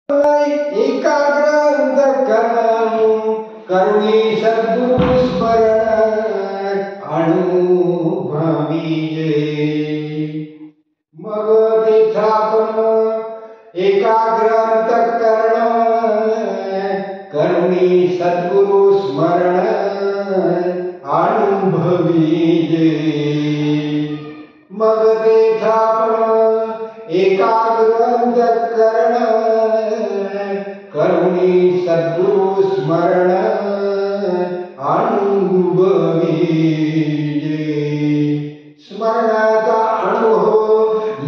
एकाग्र अंतःकरण करुणी सद्गुरु स्मरण अनुभवीजे। मग तेथापण एकाग्र अंतःकरण करुणी सद्गुरु स्मरण अनुभवीजे। मग तेथापण एकाग्र अंतःकरण करुणी सद्गुरु स्मरण अनुभवीजे। स्मरणाचा अनुभव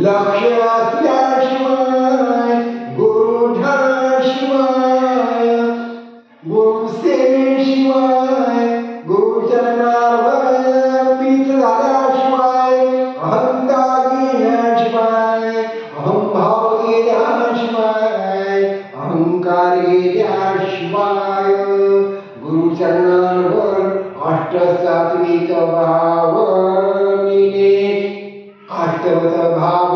लक्ष असल्याशिवाय गुरुठराशिवाय गुरुसेवेशिवाय गुरुचरणावर पीठ झाल्याशिवाय अहंकार गेल्याशिवाय अहंभाव गेल्याशिवाय अहंकार गेल्याशिवाय गुरुचरणावर अष्टसात्विक भाव अष्टवत भाव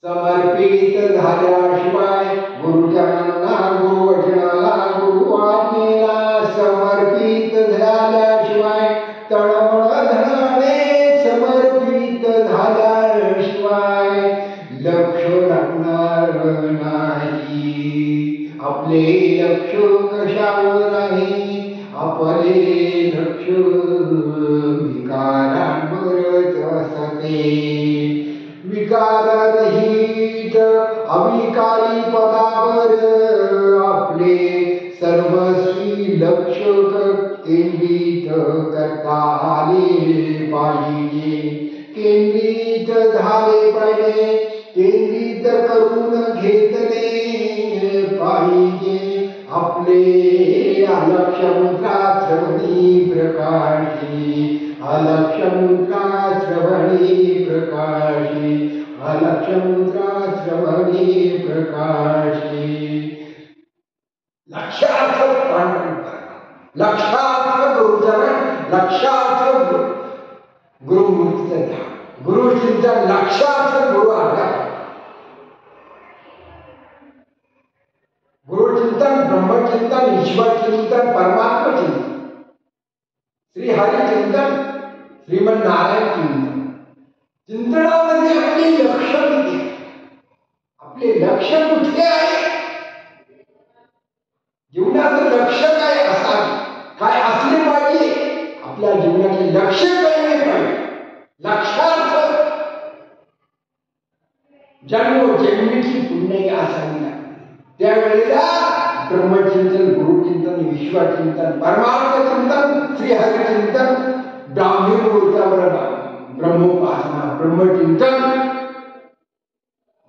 समर्पित झाल्याशिवाय गुरुचरणांना गुरुवचनाला गुरुआज्ञेला समर्पित झाल्याशिवाय तळमळ धनाने समर्पित झाल्याशिवाय लक्ष लागणार नाही। आपले लक्ष कशावर आहे? आपले लक्ष विकारांवरच असते। विकाररहित अविकारी पदावर आपले सर्वस्वी लक्ष केंद्रित करता आले पाहिजे। केंद्रित झाले पाहिजे, केंद्रित करून घेतले पाहिजे। आपले अलक्ष मुद्रा श्रवणी प्रकाशी, अलक्ष मुद्रा श्रवणी प्रकाशी, अलक्ष मुद्रा श्रवणी प्रकाशी। लक्षार्थ लक्षार्थ गुरुचरण, लक्षार्थ गुरुमूर्तीचं ध्यान, गुरुचिंतन, लक्षार्थ गुरु आज्ञा। गुरुचिंतन, ब्रह्मचिंतन, ईश्वर चिंतन, परमात्मा चिंतन, श्री हरी चिंतन, श्रीमन नारायण चिंतन। चिंतनामध्ये आपले लक्ष किती? आपले लक्ष कुठे आहे? जीवनाचं लक्ष काय असावे, काय असले पाहिजे? आपल्या जीवनाचे लक्ष कळले पाहिजे। लक्षार्थ जन्मोजन्मीची पुण्य असावी लागते। त्यावेळेला ब्रह्मचिंतन, गुरुचिंतन, ईश्वरचिंतन, परमार्थ चिंतन, श्रीहरिचिंतन, ब्राह्मी मुहूर्तावर ब्रह्मोपासना, ब्रह्मचिंतन,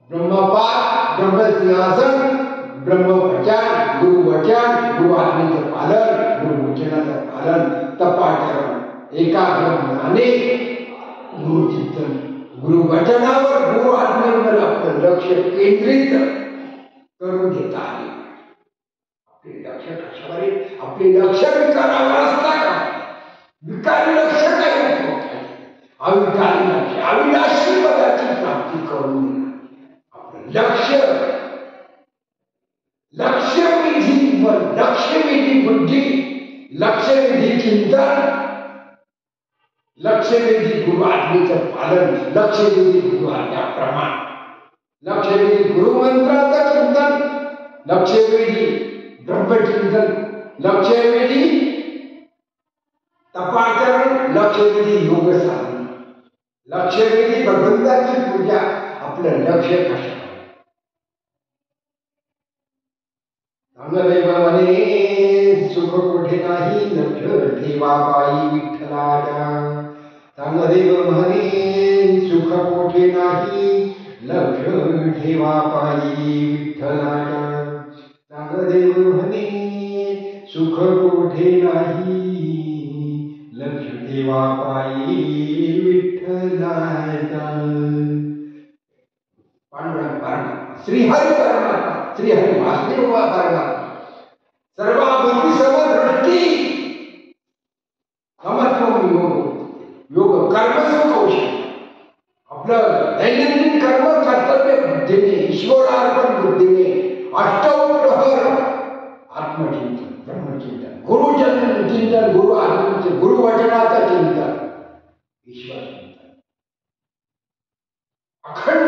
ब्रह्मपाठ, ब्रह्मसिंहासन, ब्रह्मवचन, गुरुवचन, गुरु आज्ञेचं पालन, गुरुवचनाचं पालन, तपाचरण, एकाग्र मनाने गुरुचिंतन, गुरुवचनावर, गुरु आज्ञेवर आपलं लक्ष केंद्रित करून घेता आले। आपले लक्ष कशावर आहे? आपले लक्ष विकारावर असता का? विकारी लक्ष काय होतं? अविकारी लक्ष, अविनाशी पदाची प्राप्ती करून आपलं लक्ष, लक्ष्यविधी मन, लक्ष्यविधी बुद्धी, लक्ष्यविधी चिंतन, लक्ष्यविधी गुरु आज्ञेचं पालन, लक्ष्यविधी गुरु आज्ञा प्रमाण, लक्ष्यविधी गुरुमंत्राचं चिंतन, लक्ष्यविधी ब्रह्मचिंतन, लक्ष्यविधी तपाचरण, लक्ष्यविधी योग साधना, लक्ष्यविधी भगवंताची पूजा। आपलं लक्ष कशा? चांगदेव म्हणे सुख कुठे नाही, लक्ष ठेवा पायी विठ्ठलाच्या। चांगदेव म्हणे सुख कुठे नाही, लक्ष ठेवा पायी विठ्ठलाच्या। चांगदेव म्हणे सुख कुठे नाही, लक्ष ठेवा पायी विठ्ठलाच्या। पांडुरंग परमात्मा, श्रीहरी परमात्मा, श्रीहरी वासुदेव परमात्मा, सर्वाभूती समदृष्टी, समत्वम योग, योग कर्म कौशल्य, आपलं दैनंदिन कर्म कर्तव्य बुद्धीने ईश्वरार्पण बुद्धीने अष्टप्रहर आत्मचिंतन, ब्रह्मचिंतन, गुरुचिंतन, गुरु आत्मचिंतन, गुरुवचनाचं चिंतन, ईश्वर चिंतन, अखंड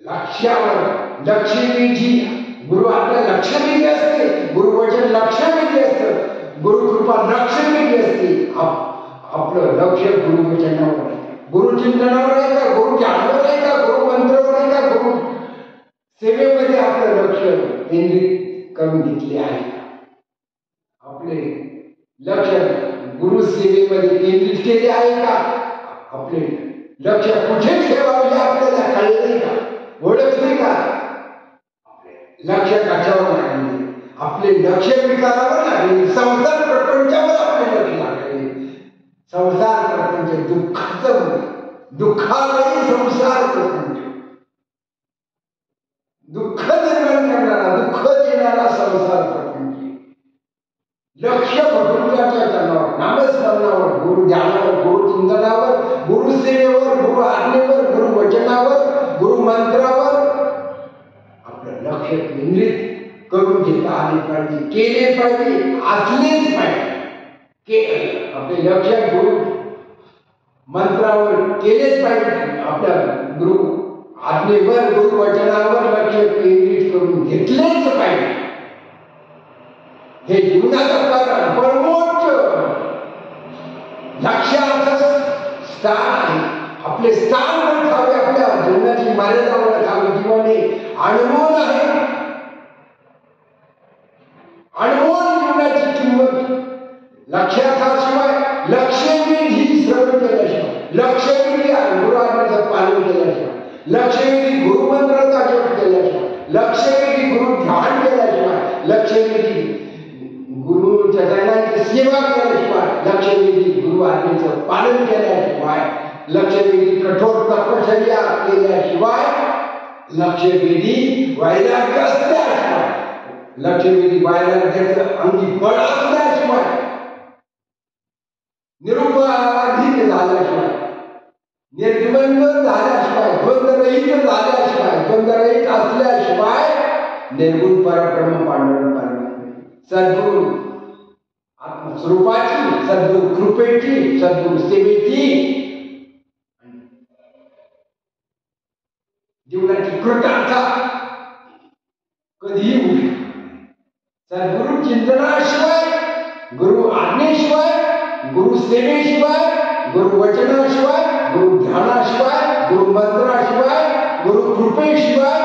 लक्ष्यावर लक्ष्मीची गुरु आपल्या लक्ष्मी असते, गुरुवचन लक्ष्मी असतं, गुरुकृपा लक्ष्मी असते. आपलं लक्ष गुरुवचनावर आहे, गुरुचिंतनावर आहे का, गुरु ज्ञानावर आहे का, गुरु मंत्रावर आहे का, गुरु सेवेमध्ये आपलं लक्ष केंद्रित करून घेतले आहे का, आपले लक्ष गुरु सेवेमध्ये केंद्रित केले आहे का, आपले लक्ष कुठे ठेवावे आपल्याला कळले का, ओळखले का, लक्ष कशावर लागले, आपले लक्ष विकारावर लागले, संसार प्रपंचावर आपले लक्ष लागले. संसार प्रपंच दुःखाचं, दुःखालाही संसार प्रपंच, दुःख निर्माण करणारा, दुःख देणारा संसार प्रपंच. लक्ष प्रपंचाच्या चरणावर, नामस्मरणावर, गुरु ध्यानावर, गुरु चिंतनावर, गुरु सेवेवर, गुरु आज्ञेवर, गुरु वचनावर, गुरु मंत्रावर आपलं लक्ष केंद्रित करून घेता आले पाहिजे, केले पाहिजे, असलेच पाहिजे. आपले लक्ष गुरु मंत्रावर केलेच पाहिजे, आपल्या गुरु आज्ञेवर, गुरु वचनावर लक्ष केंद्रित करून घेतलेच पाहिजे. हे जीवनाचं कारण परमोच्च लक्ष्याचं स्थान आहे. आपले स्थान ओळखावे, आपल्या जीवनाची मर्यादा ओळखावी. जीवने अनमोल आहे, अनमोल जीवनाची किंमत लक्ष्याशिवाय, लक्ष्यविधी श्रवण केल्याशिवाय, लक्ष्यविधी गुरुआज्ञेचं पालन केल्याशिवाय, लक्ष्यविधी गुरुमंत्राचा जप केल्याशिवाय, लक्ष्यविधी गुरु ध्यान केल्याशिवाय, लक्ष्यविधी गुरु चरणांची सेवा केल्याशिवाय, लक्ष्यविधी गुरु आज्ञेचं पालन केल्याशिवाय, लक्ष्यविधी कठोर तपश्चर्या केल्याशिवाय, लक्ष्यविधी वैराग्य असल्याशिवाय, लक्ष्यविधी वैराग्याचं अंगी बळ असल्याशिवाय, निरुपाधिक झाल्याशिवाय, निर्द्वंद झाल्याशिवाय, द्वंद्वरहित झाल्याशिवाय, द्वंद्वरहित असल्याशिवाय निर्गुण परब्रह्म पांडुरंग परमात्मा, सद्गुरु आत्मस्वरूपाची, सद्गुरु कृपेची, सद्गुरु सेवेची जीवनाची कृतार्था कधीही होऊ शकत. सद्गुरु चिंतनाशिवाय, गुरु आज्ञेशिवाय, गुरु सेवेशिवाय, गुरु वचनाशिवाय, गुरु ध्यानाशिवाय, गुरु मंत्राशिवाय, गुरु कृपेशिवाय,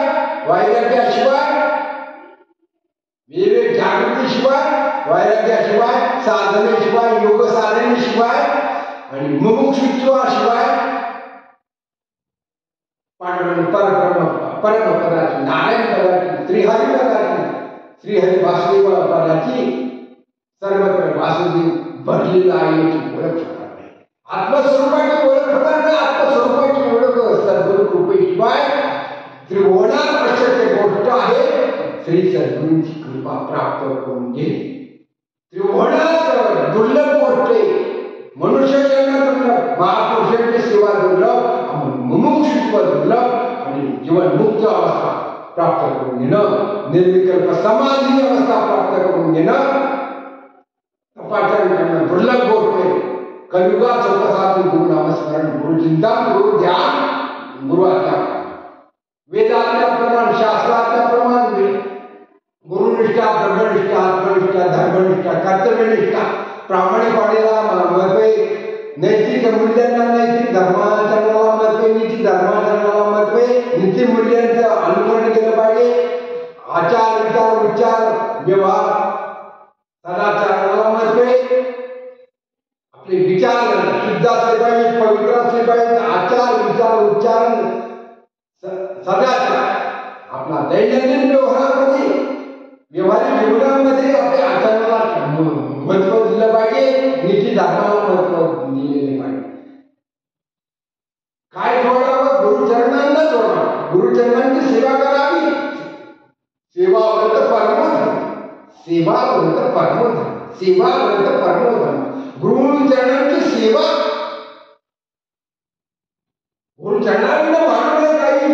वैराग्याशिवाय, विवेक जागृतीशिवाय, वैराग्याशिवाय, साधनेशिवाय, योग साधनेशिवाय आणि मुमुक्षुत्वाशिवाय पांडुरंग परब्रह्म परमपदाची, नारायण पदाची, श्रीहरी पदाची, श्रीहरी वासुदेव पदाची सर्वत्र वासुदेव भरलेला आहे याची ओळख होणार नाही. आत्मस्वरूपाची ओळख होणार नाही. आत्मस्वरूपाची ओळख सद्गुरु कृपेशिवाय त्रिभुवनात अशक्य गोष्ट आहे. श्री सद्गुरूंची कृपा प्राप्त करून घे. त्रिभुवनात दुर्लभ गोष्ट आहे. मनुष्य जन्म दुर्लभ, महापुरुषांची सेवा दुर्लभ, मुमुक्षुत्व दुर्लभ आणि जीवन मुक्त अवस्था प्राप्त करून घेणं, निर्विकल्प समाधी अवस्था प्राप्त करून घेणं तपाचरण करणं दुर्लभ गोष्ट आहे. कलियुगाचं प्रसाद गुरु नामस्मरण, गुरु चिंतन, गुरु ध्यान, गुरु आज्ञा, वेदाज्ञाप्रमाण, शास्त्राज्ञाप्रमाण, गुरुनिष्ठा, ब्रह्मनिष्ठा, आत्मनिष्ठा, धर्मनिष्ठा, कर्तव्यनिष्ठा, प्रामाणिकपणाला महत्व आहे. नैतिक मूल्यांना नैतिक धर्माचरणाला महत्व आहे. नीती धर्माचरणाला महत्व आहे. नीती मूल्यांचं अनुकरण केलं पाहिजे. आचार विचार उच्चार व्यवहार सदाचाराला महत्व आहे. आपले विचार शुद्ध असले पाहिजे, पवित्र असले पाहिजे. आचार विचार उच्चारण सदाचार आपला दैनंदिन व्यवहारामध्ये, व्यवहारिक जीवनामध्ये आपल्या आचरणाला महत्व दिलं पाहिजे. नीती धर्माला महत्व दिलेले पाहिजे. काय जोडावं? गुरुचरणांना जोडावं. गुरुचरणांची सेवा करावी. सेवा व्रत परमोधर्म, सेवा व्रत परमोधर्म, सेवा व्रत परमोधर्म. गुरुचरणांची सेवा, गुरुचरणांना मानव काही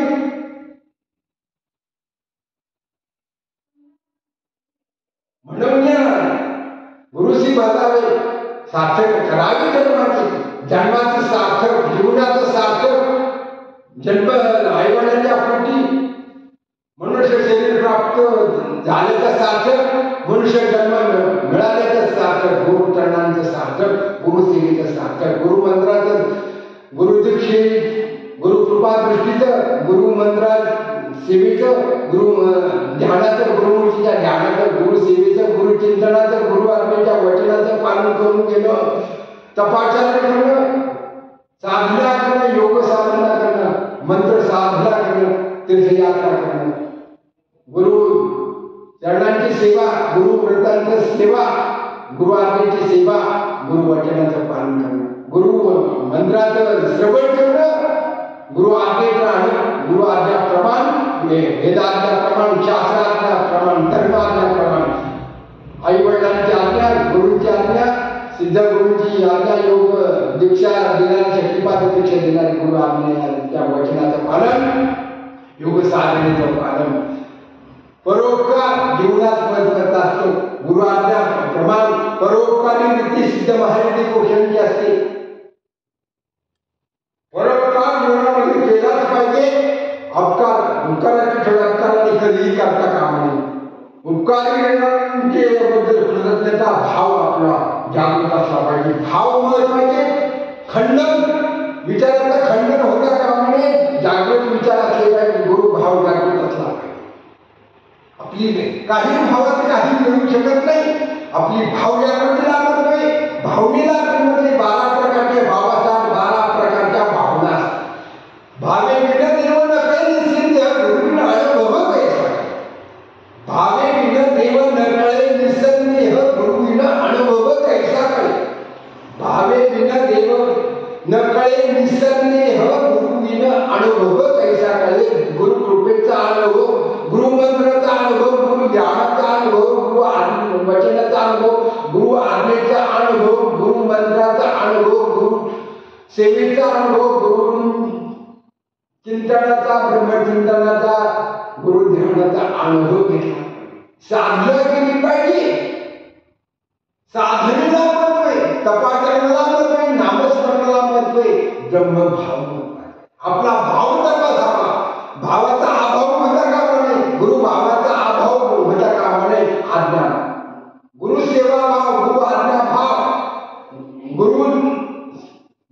बसावे, सार्थक करावे जन्माचे, जन्माचं सार्थक, जीवनाचं सार्थक, जन्म आईवडिलांच्या पोटी मनुष्य शरीर प्राप्त झाल्याचं सार्थक, मनुष्य जन्म मिळाल्याचं सार्थक, गुरुचरणांचं सार्थक, गुरुसेवेचं सार्थक, गुरुमंत्राचं, गुरुदीक्षेत, गुरुकृपा दृष्टीचं, गुरुमंत्रात सेवेचं, गुरु ध्यानाचं, गुरुमूर्तीच्या ध्यानाचं, गुरुसेवेचं, गुरुचिंतनाचं, गुरु आज्ञेच्या वचनाचं पालन करून गेलं, तपासणं करणं, साधना करणं, योग साधना करणं, मंत्र साधना करणं, तीर्थयात्रा करणं, गुरु चरणांची सेवा, गुरु व्रतांची सेवा, गुरु आज्ञेची सेवा, गुरु वचनाचं पालन करणं, गुरु मंत्राचं श्रवण करणं, गुरु आज्ञेत राहणं, गुरु आज्ञा प्रमाण, वेदाज्ञा प्रमाण, शास्त्राज्ञा प्रमाण, धर्माज्ञा प्रमाण, आई वडिलांची आज्ञा, गुरुची आज्ञा, सिद्ध गुरुची आज्ञा, योग दीक्षा देणारी, शक्तिपात दीक्षा देणारी गुरु आज्ञा, त्या वचनाचं पालन, योग साधनेचं पालन, परोपकार जीवनात मदत करत असतो. गुरु आज्ञा प्रमाण परोपकारी वृत्ती सिद्ध महायुती पोषणची असते. परोपकार जीवनामध्ये केलाच पाहिजे. उपकाराची ठेवण्याने कधीही करता कामा नये. उपकारांचे बद्दल कृतज्ञता भाव आपला जागृत असला पाहिजे. भाव महत्वाचे. खंडन विचारांचं खंडन होता कामा नये. जागृत विचार असले पाहिजे. गुरु भाव जागृत असला पाहिजे. आपली काही भावात काही मिळू शकत नाही. आपली भाव जागृतीला म्हणतोय. भावनेला म्हणतोय 12 प्रकारचे भाव असतात. 12 प्रकारच्या भावना. भावे विन देव न कळे निसंदेह गुरुविन अनुभव कैसा. भावे विन देव न कळे निसंदेह गुरुविन अनुभव कैसा कळे. भावे विन देव न कळे निसंदेह गुरुविन अनुभव कैसा कळे. गुरु कृपेचा अनुभव, गुरुमंत्राचा अनुभव, गुरु ध्यानाचा अनुभव, गुरु वचनाचा अनुभव, गुरु आज्ञेचा अनुभव, गुरु मंत्राचा अनुभव, गुरु सेवेचा अनुभव, गुरु चिंतनाचा, ब्रह्मचिंतनाचा, गुरु ध्यानाचा अनुभव घेतला. साधना केली पाहिजे. साधनेला महत्व आहे, तपासण्याला महत्व आहे, नामस्मरणाला महत्व आहे, ब्रह्मभाव महत्व आहे. आपला भाव तपासावा. भावाचा अभाव होता कामा नये. गुरु भावाचा अभाव होता कामा नये. आज्ञा, गुरु सेवा भाव, गुरु आज्ञा भाव, गुरु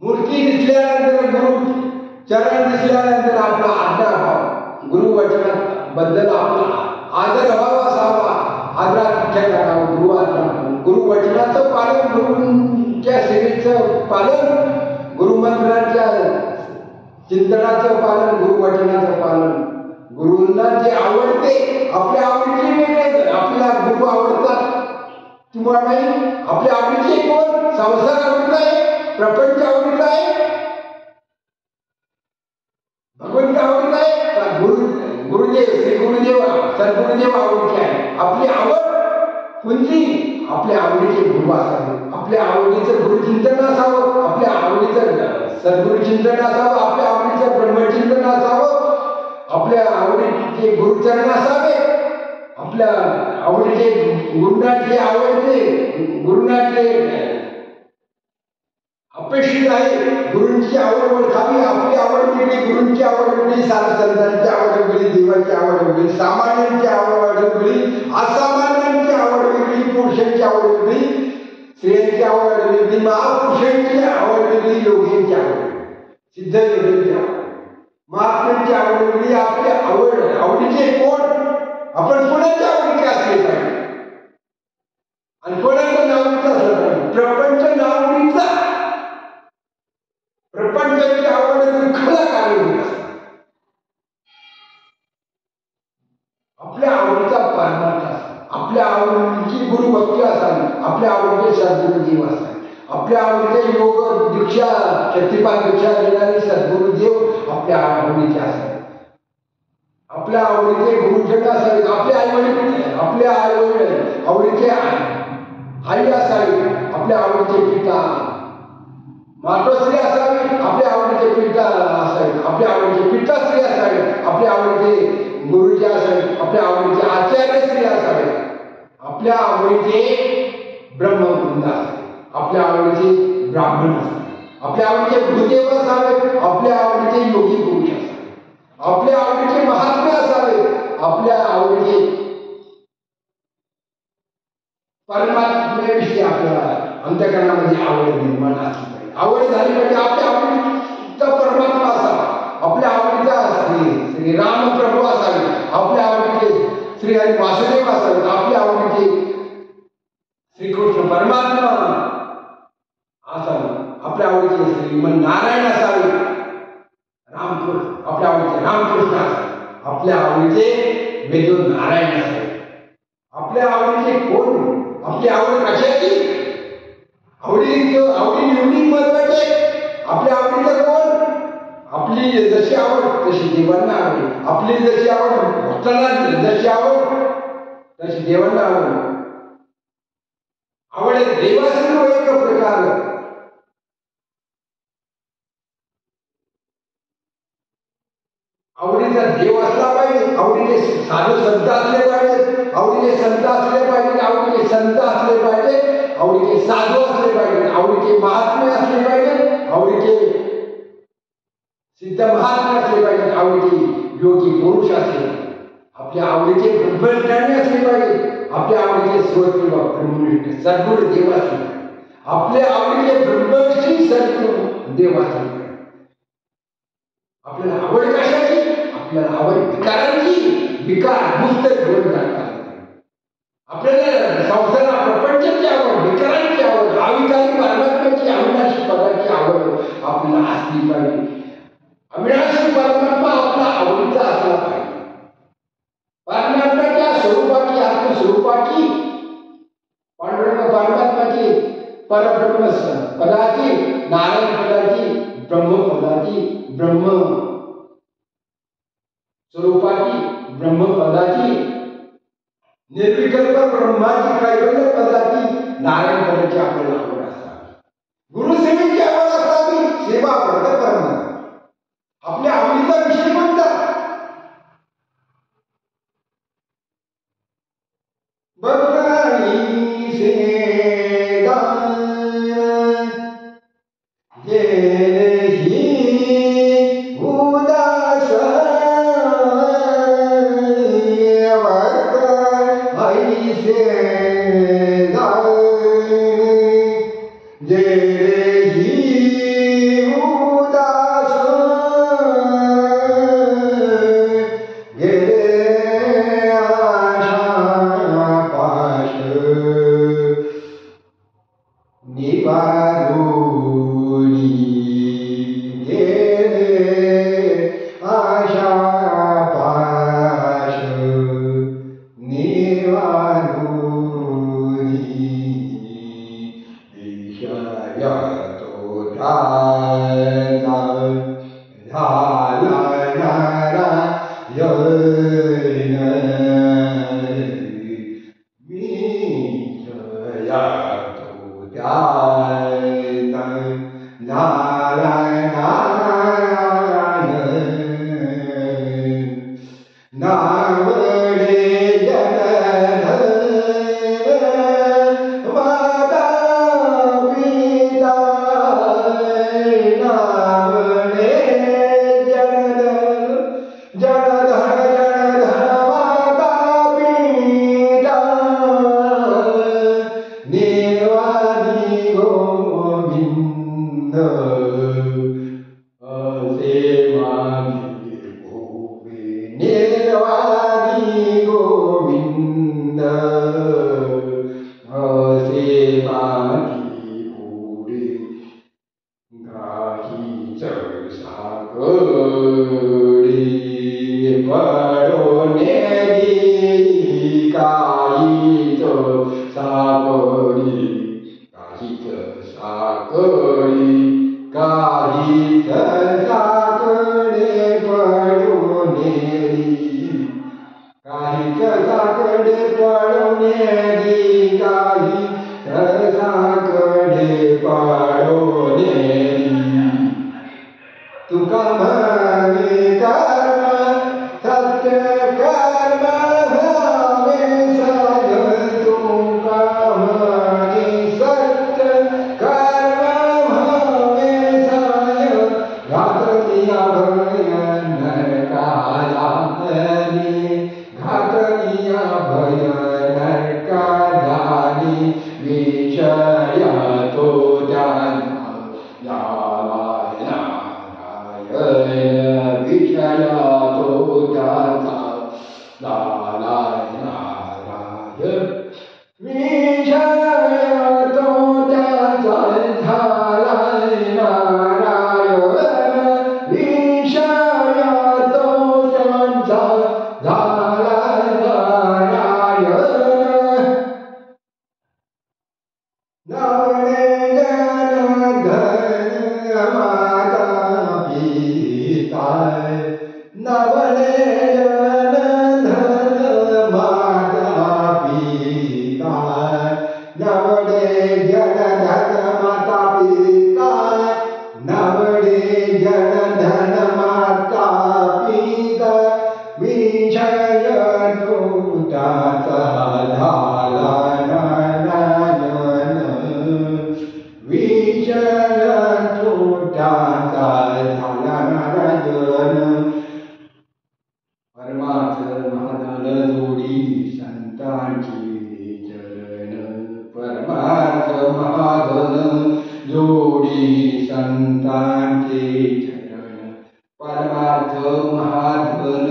मूर्ती दिसल्यानंतर, गुरु चरण दिसल्यानंतर आपला आज्ञा भाव, गुरु वचनाबद्दल आपला आदर भाव असावा. आदराच्या करावा. गुरु आज्ञा, गुरु वचनाचं पालन, गुरुच्या सेवेचं पालन, गुरुमंत्राच्या चिंतनाचं पालन, गुरुवचनाचं पालन. गुरुंना जे आवडते, आपल्या आवडीचे वेगळे. आपल्याला गुरु आवडतात किंवा नाही, आपल्या आवडीचे कोण? संसार आवडत आहे, प्रपंच आवडत आहे, भगवंत आवडत आहे, गुरुदेव, श्री गुरुदेव, सद्गुरुदेव आवडते आहे. आपली आवड कोणती? आपल्या आवडीचे गुरु असावे. आपल्या आवडीचं गुरुचिंतन असावं. आपल्या आवडीचं सद्गुरुचिंतन असावं. आपल्या आवडीचं ब्रह्मचिंतन असावं. आपल्या आवडीचे गुरुचरण असावे. आपल्या आवडीचे गुरुनाचे आवडते, गुरुनाचे अपेक्षित आहे. गुरूंची आवड ओळखावी. आपली आवड वेगळी, गुरूंची आवड वेगळी, साधुसंतांची आवड वेगळी, देवाची आवड वेगळी, सामान्यांची आवड वेगळी, असामान्यांची आवड वेगळी, पुरुषांची आवड वेगळी, स्त्रियांची आवड वेगळी, महापुरुषांची आवड वेगळी, योगींची आवड वेगळी, सिद्ध योगींची आवड, महात्म्यांची आवड वेगळी. आपली आवडीचे कोण? आपण कोणाच्या आवडीचे असले पाहिजे आणि कोणाचं नावडीचं असलं पाहिजे. प्रपंच नावडीचा, प्रपंचाची आवड दुःखाला कारणीभूत असते. आपल्या आवडीचा परमार्थ असतो. आपल्या आवडीची गुरुभक्ती असावी. आपल्या आवडीचे सद्गुरुदेव असावे. आपल्या आवडीचे योग दीक्षा, शक्तिपात दीक्षा देणारे सद्गुरुदेव आपल्या आवडीचे असावे. आपल्या आवडीचे गुरुजन असावे. आपल्या आईवडील, आपल्या आईवडील आवडीचे आई असावी. आपल्या आवडीचे पिता मातोश्री असावी. आपल्या आवडीचे पिता असावे. आपल्या आवडीचे पिताश्री असावे. आपल्या आवडीचे गुरुजी असावे. आपल्या आवडीचे आचार्यश्री असावे. आपल्या आवडीचे ब्रह्मवृंद असावे, आपल्या आवडीचे ब्राह्मण असावे, आपल्या आवडीचे गुरुदेव असावे, आपल्या आवडीचे योगी पुरुष असावे, आपल्या आवडीचे महात्मे असावे, आपल्या आवडीचे परमात्म्याविषयी आपल्याला अंतःकरणामध्ये आवड निर्माण असली पाहिजे. आवड झाली पाहिजे. आपल्या आवडीचा परमात्मा असावा, आपल्या आवडीचा श्री रामप्रभू असावे, आपल्या आवडीचे श्री हरी वासुदेव असावे, आपल्या आवडीचे श्रीकृष्ण परमात्मा असावे, आपल्या आवडीचे श्रीमन नारायण असावे, रामकृष्ण आपल्या आवडीचे रामकृष्ण असावे, आपल्या आवडीचे वेदो नारायण असावे. आपल्या आवडीचे कोण, आपली आवड कशाची, आवडी निवडी महत्वाची. आपल्या आवडीचं कोण, आपली जशी आवड तशी देवांना आवड, आपली जशी आवड भक्तांना जशी आवड तशी देवांना आवड. आवड देवासर्व एक प्रकार. आवडीचा देव असला पाहिजे, आवडीचे साधू संत असले पाहिजे, आवडीचे संत असले पाहिजे, आवडीचे संत असले पाहिजे, आवडीचे साधू असले पाहिजे, आवडीचे महात्मे असले पाहिजे, आवडीचे सिद्ध महात्मे असले पाहिजे, आवडीचे योगी पुरुष असले, आपल्या आवडीचे ब्रह्मज्ञानी असले पाहिजे, आपल्या आवडीचे श्रोत्री व ब्रह्मनिष्ठ सद्गुण देव असले पाहिजे, आपल्या आवडीचे ब्रह्मविषयी सद्गुण देव असले पाहिजे. आपल्याला आवड कशाची, आपल्याला आवड विकारांची, विकार मुक्त घेऊन टाकतात. आपल्याला संसारा प्रपंचाची आवड, विकारांची आवड, अविकारी परमात्म्याची अविनाशी पदाची आवड आपल्याला असली पाहिजे. अविनाशी परमात्मा आपला आवडीचा असला पाहिजे. परमात्म्याच्या स्वरूपाची, आत्मस्वरूपाची, पांडुरंग परमात्म्याची, परब्रह्म पदाची, नारायण पदाची, ब्रह्मपदाची, ब्रह्म स्वरूपाची, ब्रह्मपदाची, निर्विकल्प ब्रह्माची, कैवल्य पदाची, नारायण पदाची आपल्याला आवड असावी. गुरुसेवेची आवड असावी. सेवा आवडतं परमात्मा. आपल्या आवडीचा विषय कोणता, बघाई सेदा कर्म भावे साध तुका म्हणे परमार्थ महाधन जोडी संतांची चरण परमार्थ महाधन जोडी संतांचे चरण परमार्थ महाधन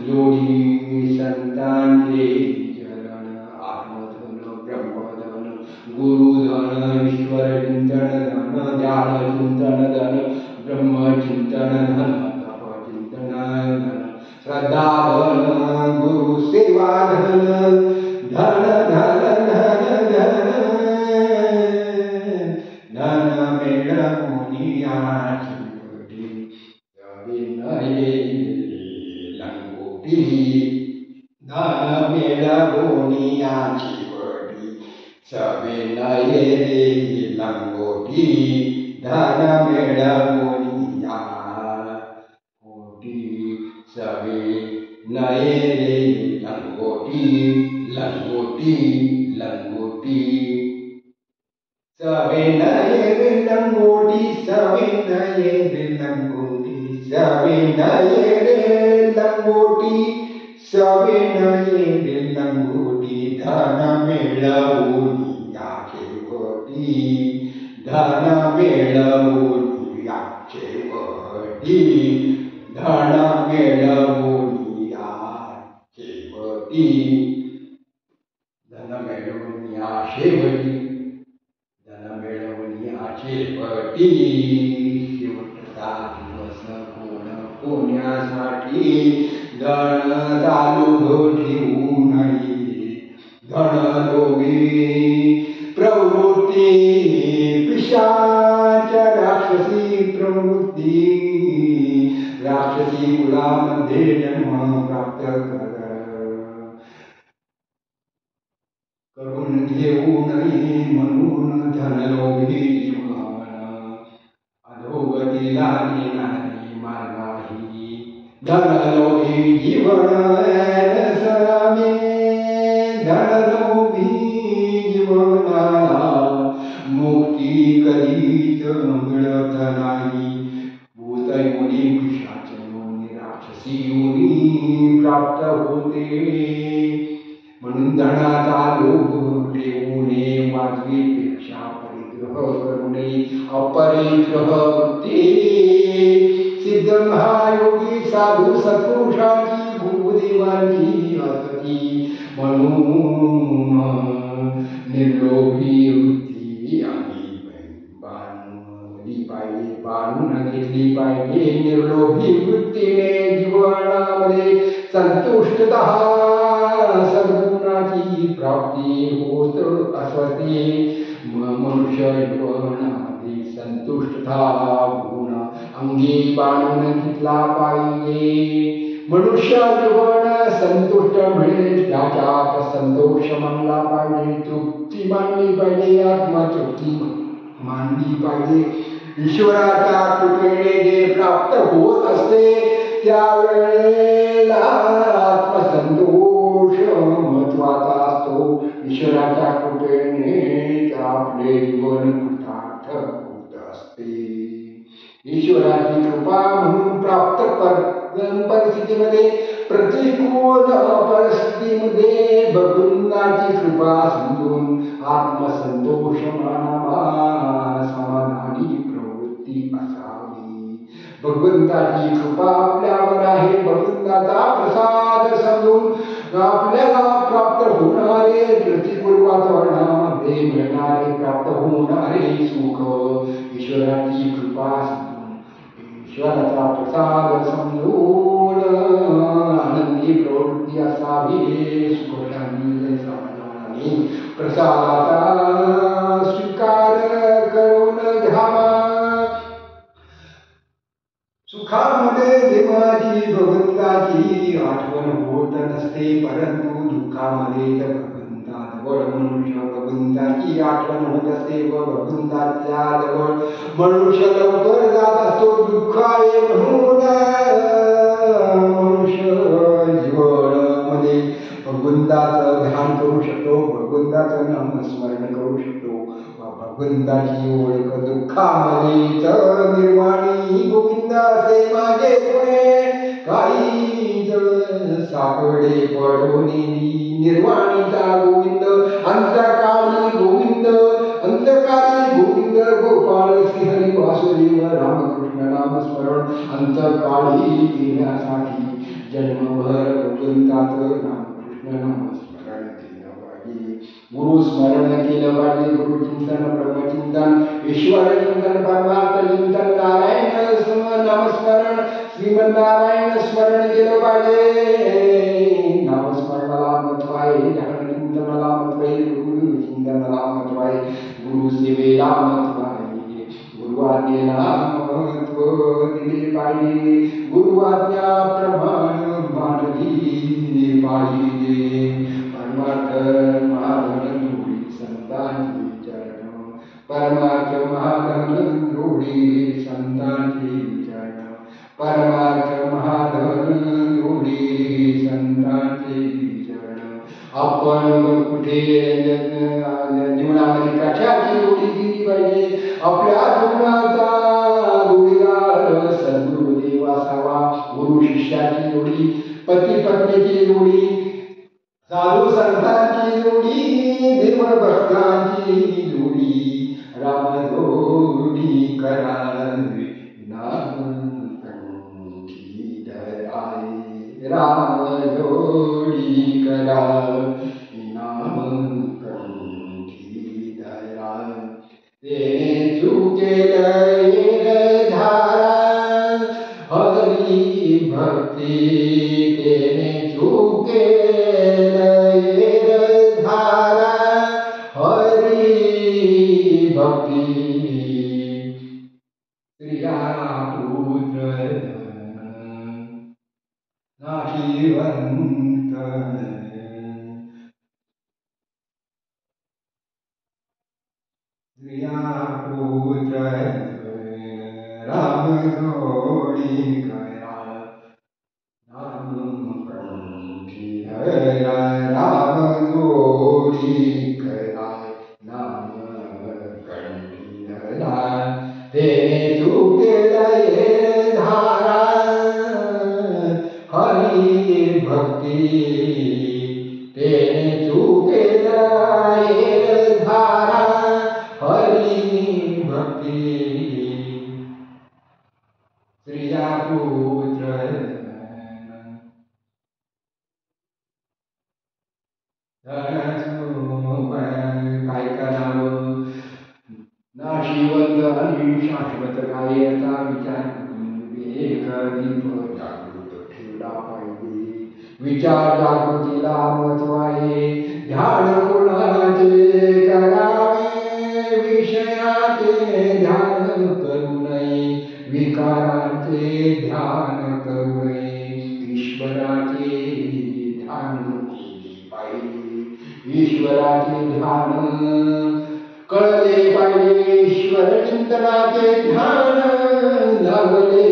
जोडी संतांचे चरण आत्मधन ब्रह्मधन गुरुधन ईश्वर चिंतन धन ध्यान चिंतन धन ब्रह्म चिंतन धन तप चिंतन धन श्रद्धा धन गुरु सेवा धन धन धन धन धन धन मिळवूनियाची विनये लंगोटी धन मिळवूनियाची सविनये लंगोटी धन मिळवूनिया कोटी सविनये लंगोटी लंगोटी लंगोटी सविनये लंगोटी सविनये लंगोटी सविनये लंगोटी सविनये लंगोटी धन मिळवून याचे वटी धन मिळवून याचे वटी धन मिळवून याचे वटी धन मिळवून या शेवटी धन मिळवून याचे वटी शेवटचा दिवस कोण कोण्यासाठी धन चालू ठेवू नये धन लोभी प्रवृत्ती पिशाच राक्षसी प्रवृत्ती राक्षसी कुलामध्ये जन्म प्राप्त करून घेऊ नये म्हणून धनलोभी जीवन अधोगतीला नेणारी मार्गाही धनलोभी जीवन समे धनलोभी जीवनाला मुक्ती कधीच मिळत नाही भूतयोनी पिशाच योनी राक्षसी योनी प्राप्त होते म्हणून धनाचा लोभ ठेवू नये वाजवीपेक्षा परिग्रह करू नये अपरिग्रह वृत्ती सिद्ध महायोगी साधू सत्पुरुषांची भूदेवांची असती म्हणून निर्लोभी वृत्ती आणि बांधली पाहिजे बांधून घेतली पाहिजे निर्लोभी वृत्तीने जीवनामध्ये संतुष्टता सद्गुणाची प्राप्ती होत असते मनुष्य जीवनामध्ये संतुष्टता गुण अंगी बांधून घेतला पाहिजे मनुष्य जीवन संतुष्ट मिळेल त्याच्यात संतोष मानला पाहिजे तृप्ती मानली पाहिजे आत्मतृप्ती मानली पाहिजे ईश्वराच्या कृपेने जे प्राप्त होत असते त्यावेळेला आत्मसंतोष महत्वाचा असतो ईश्वराच्या कृपेने आपले जीवन कृतार्थ होत असते ईश्वराची कृपा म्हणून प्राप्त परिस्थितीमध्ये प्रतिकूल परिस्थितीमध्ये भगवंताची कृपा समजून आत्मसंतोष मानावा समाधानी प्रवृत्ती असावी भगवंताची कृपा आपल्यावर आहे भगवंताचा प्रसाद समजून आपल्याला प्राप्त होणारे प्रतिकूल वातावरणामध्ये मिळणारे प्राप्त होणारे सुख ईश्वराची कृपा ईश्वराचा प्रसाद समजून आनंदी प्रवृत्ती असावी सुखशांती समाधानाने प्रसादाचा स्वीकार करून घ्यावा सुखामध्ये देवाची भगवंताची आठवण होत नसते परंतु दुःखामध्ये भगवंता जवळ मनुष्य भगवंताची आठवण होत असते व भगवंताच्या जवळ मनुष्य लवकर जात असतो दुःख आहे म्हणून मनुष्य जीवनामध्ये भगवंताचं ध्यान करू शकतो भगवंताचं नामस्मरण करू शकतो भगवंताची ओळख दुःखामध्ये निर्वाणी गोविंदा से माझे पुणे काही सापडे पडोनी निर्वाणीचा गोविंद अंतकाळी गोविंद अंतकाळी गोविंद गोपाळ श्रीहरी वासुदेव रामकृष्ण नामस्मरण अंतकाळी केल्यासाठी जन्मभर भगवंतात रामकृष्ण नामस्मरण केलं पाहिजे. गुरु स्मरण केलं पाहिजे. गुरुचिंतन ब्रह्मचिंतन ईश्वर चिंतन परमार्थ चिंतन नारायण नामस्मरण श्रीमन्नारायण स्मरण केलं पाहिजे. नामस्मरणाला महत्व आहे. ध्यानचिंतनाला महत्व आहे. गुरुचिंतनाला महत्व आहे. गुरुसेवेला महत्व आहे. गुरुआज्ञेला महत्व दिले पाहिजे. गुरुआज्ञाप्रमाणे मानली पाहिजे. परमार्थ महाधन संतांची चरण परमार्थ महाधन जोडी संतांची चरण परमार्थ महाधन जोडी संतांची चरण. आपण कुठे जीवनामध्ये कशाची जोडी दिली पाहिजे. आपल्या जीवनाचा जोडीदार सद्गुरुदेव असावा. गुरु शिष्याची जोडी पती पत्नीची जोडी साधू संतांची जोडी देव भक्तांची जोडी राम जोडी करावी नाम कंठी धरावे. राम जोडी करावी नाम कंठी धरावे. ते चुकेल धारा हरी भक्ती तेने चुकेल धारा हरी भक्ती. स्त्रिया पुत्र नाशिवंत स्त्रिया पुत्र राम जोडी करा नाम कंठी धरा. राम जोडी करा नाम कंठी धरा. तेने चुकेल धारा हरी भक्ती तेने चुकेल धारा हरी भक्ती. स्त्रिया पुत्र काय करावं. नाशिवंत आणि शाश्वत कार्याचा विचार एक दीप जागृत ठेवला पाहिजे. विचार जागृतीला महत्व आहे. ध्यान कोणाचे करावे विषयाचे ध्यान करू नये. विकाराचे ध्यान करू नये. ईश्वराचे ध्यान केले पाहिजे. ईश्वराचे ध्यान कळले पाहिजे. ईश्वर चिंतनाचे ध्यान लावले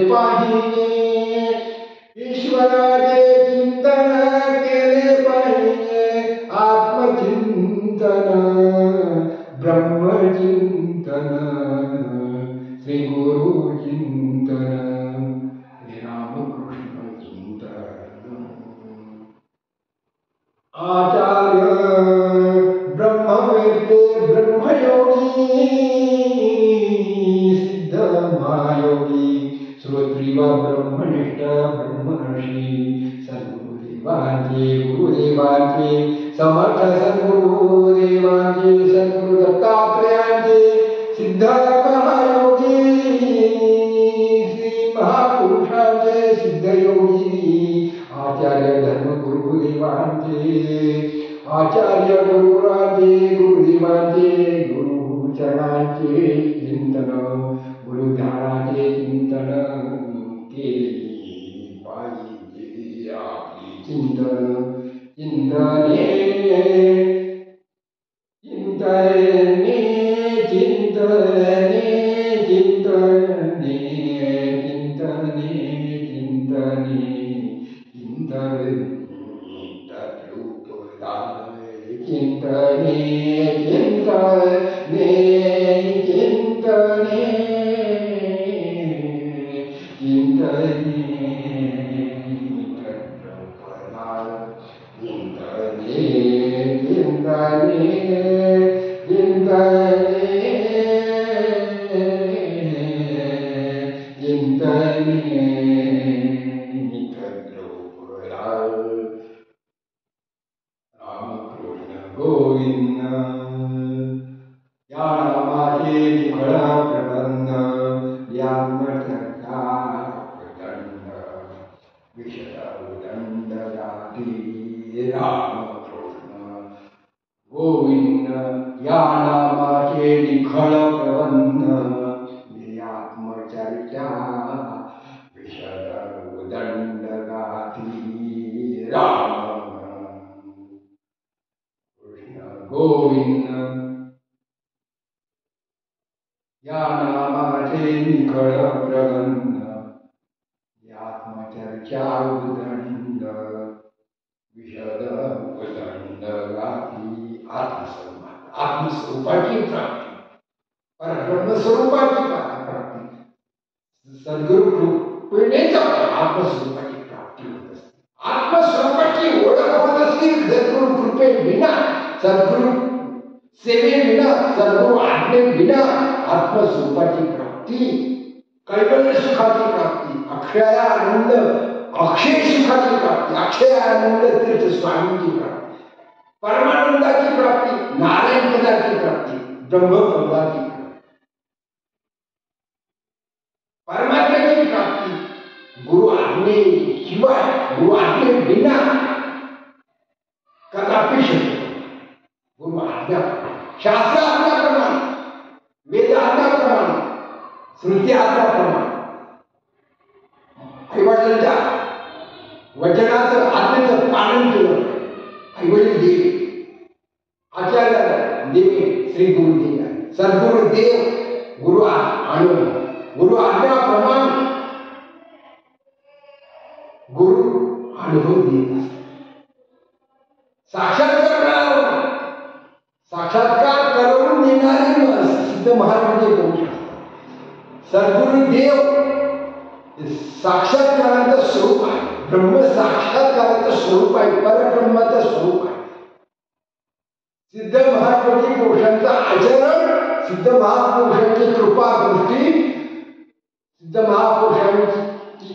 पाहिजे. ईश्वराचे चिंतन केले पाहिजे. आत्मचिंतन ब्रह्मचिंतन श्री गुरु चिंतन श्री रामकृष्ण चिंतन. आचार्य ब्रह्मवेत्ते ब्रह्मयोगी सिद्ध महायोगी श्रोत्रिय ब्रह्मनिष्ठ ब्रह्मर्षी सद्गुरुदेवांचे गुरुदेवांचे समर्थ सद्गुरुदेवांचे सद्गुरु दत्तात्रेयांचे सिद्ध महायोगी श्री महापुरुषांचे सिद्धयोगी आचार्य धर्मगुरुदेवांचे आचार्य गुरुराजे गुरुदेवांचे गुरुचरणांचे चिंतन गुरुध्यानाचे चिंतन केले पाहिजे. आपले चिंतन चिंतने चिंतने चिंतने चिंतने चिंतने चिंतने चिंतने चिंतने चिंतने चिंतने चिंतने गोविंद या नामाचे निखळ प्रबंध यात्मचर्चा प्रचंड विशद उदंड जाती रामकृष्ण गोविंद या नामाचे निखळ प्रबंध आत्मचर्चा विशद उदंड गाती राम कृष्ण गोविंद या नामाचे निखळ प्रबंध आत्मचर्चा उदंड विशद उदंड गाती आत्मस्वरूपाची प्राप्ती परब्रह्मस्वरूपाची प्राप्ती सद्गुरु कृपेनेच आत्मस्वरूपाची प्राप्ती होत असते. आत्मस्वरूपाची ओळख होत असते सद्गुरु कृपे विना, सद्गुरु सेवे विना, सद्गुरु आज्ञे विना आत्मस्वरूपाची प्राप्ती, कैवल्य सुखाची प्राप्ती, अक्षय आनंद, अक्षय सुखाची प्राप्ती, अक्षय आनंद तीर्थ स्वामींची प्राप्ती, परमानंदाची प्राप्ती, नारायण पदाची प्राप्ती, ब्रह्मपदाची प्राप्ती, परमात्म्याची प्राप्ती गुरु आज्ञे शिवाय, गुरु आज्ञे विना कदापि शक्य. गुरु आज्ञा, शास्त्र आज्ञाप्रमाणे, वेद आज्ञाप्रमाणे, श्रुती आज्ञाप्रमाणे, आईवडिलांच्या वचनाचं आज्ञेचं पालन केलं. आईवडील देव, आचार्य देव, श्री गुरुदेव आहे. सद्गुरु देव, गुरु अनुभव, गुरु आज्ञाप्रमाणे गुरु अनुभव देत असतात. साक्षात्कार करून देणारे सिद्ध महाराज बोलू शकतात. सद्गुरु देव साक्षात्काराचं स्वरूप आहे, ब्रह्म साक्षात्काराचं स्वरूप आहे, परब्रह्माचं स्वरूप आहे. सिद्ध महापुरुषी पुरुषांचं आचरण, सिद्ध महापुरुषांची कृपा दृष्टी, सिद्ध महापुरुषांची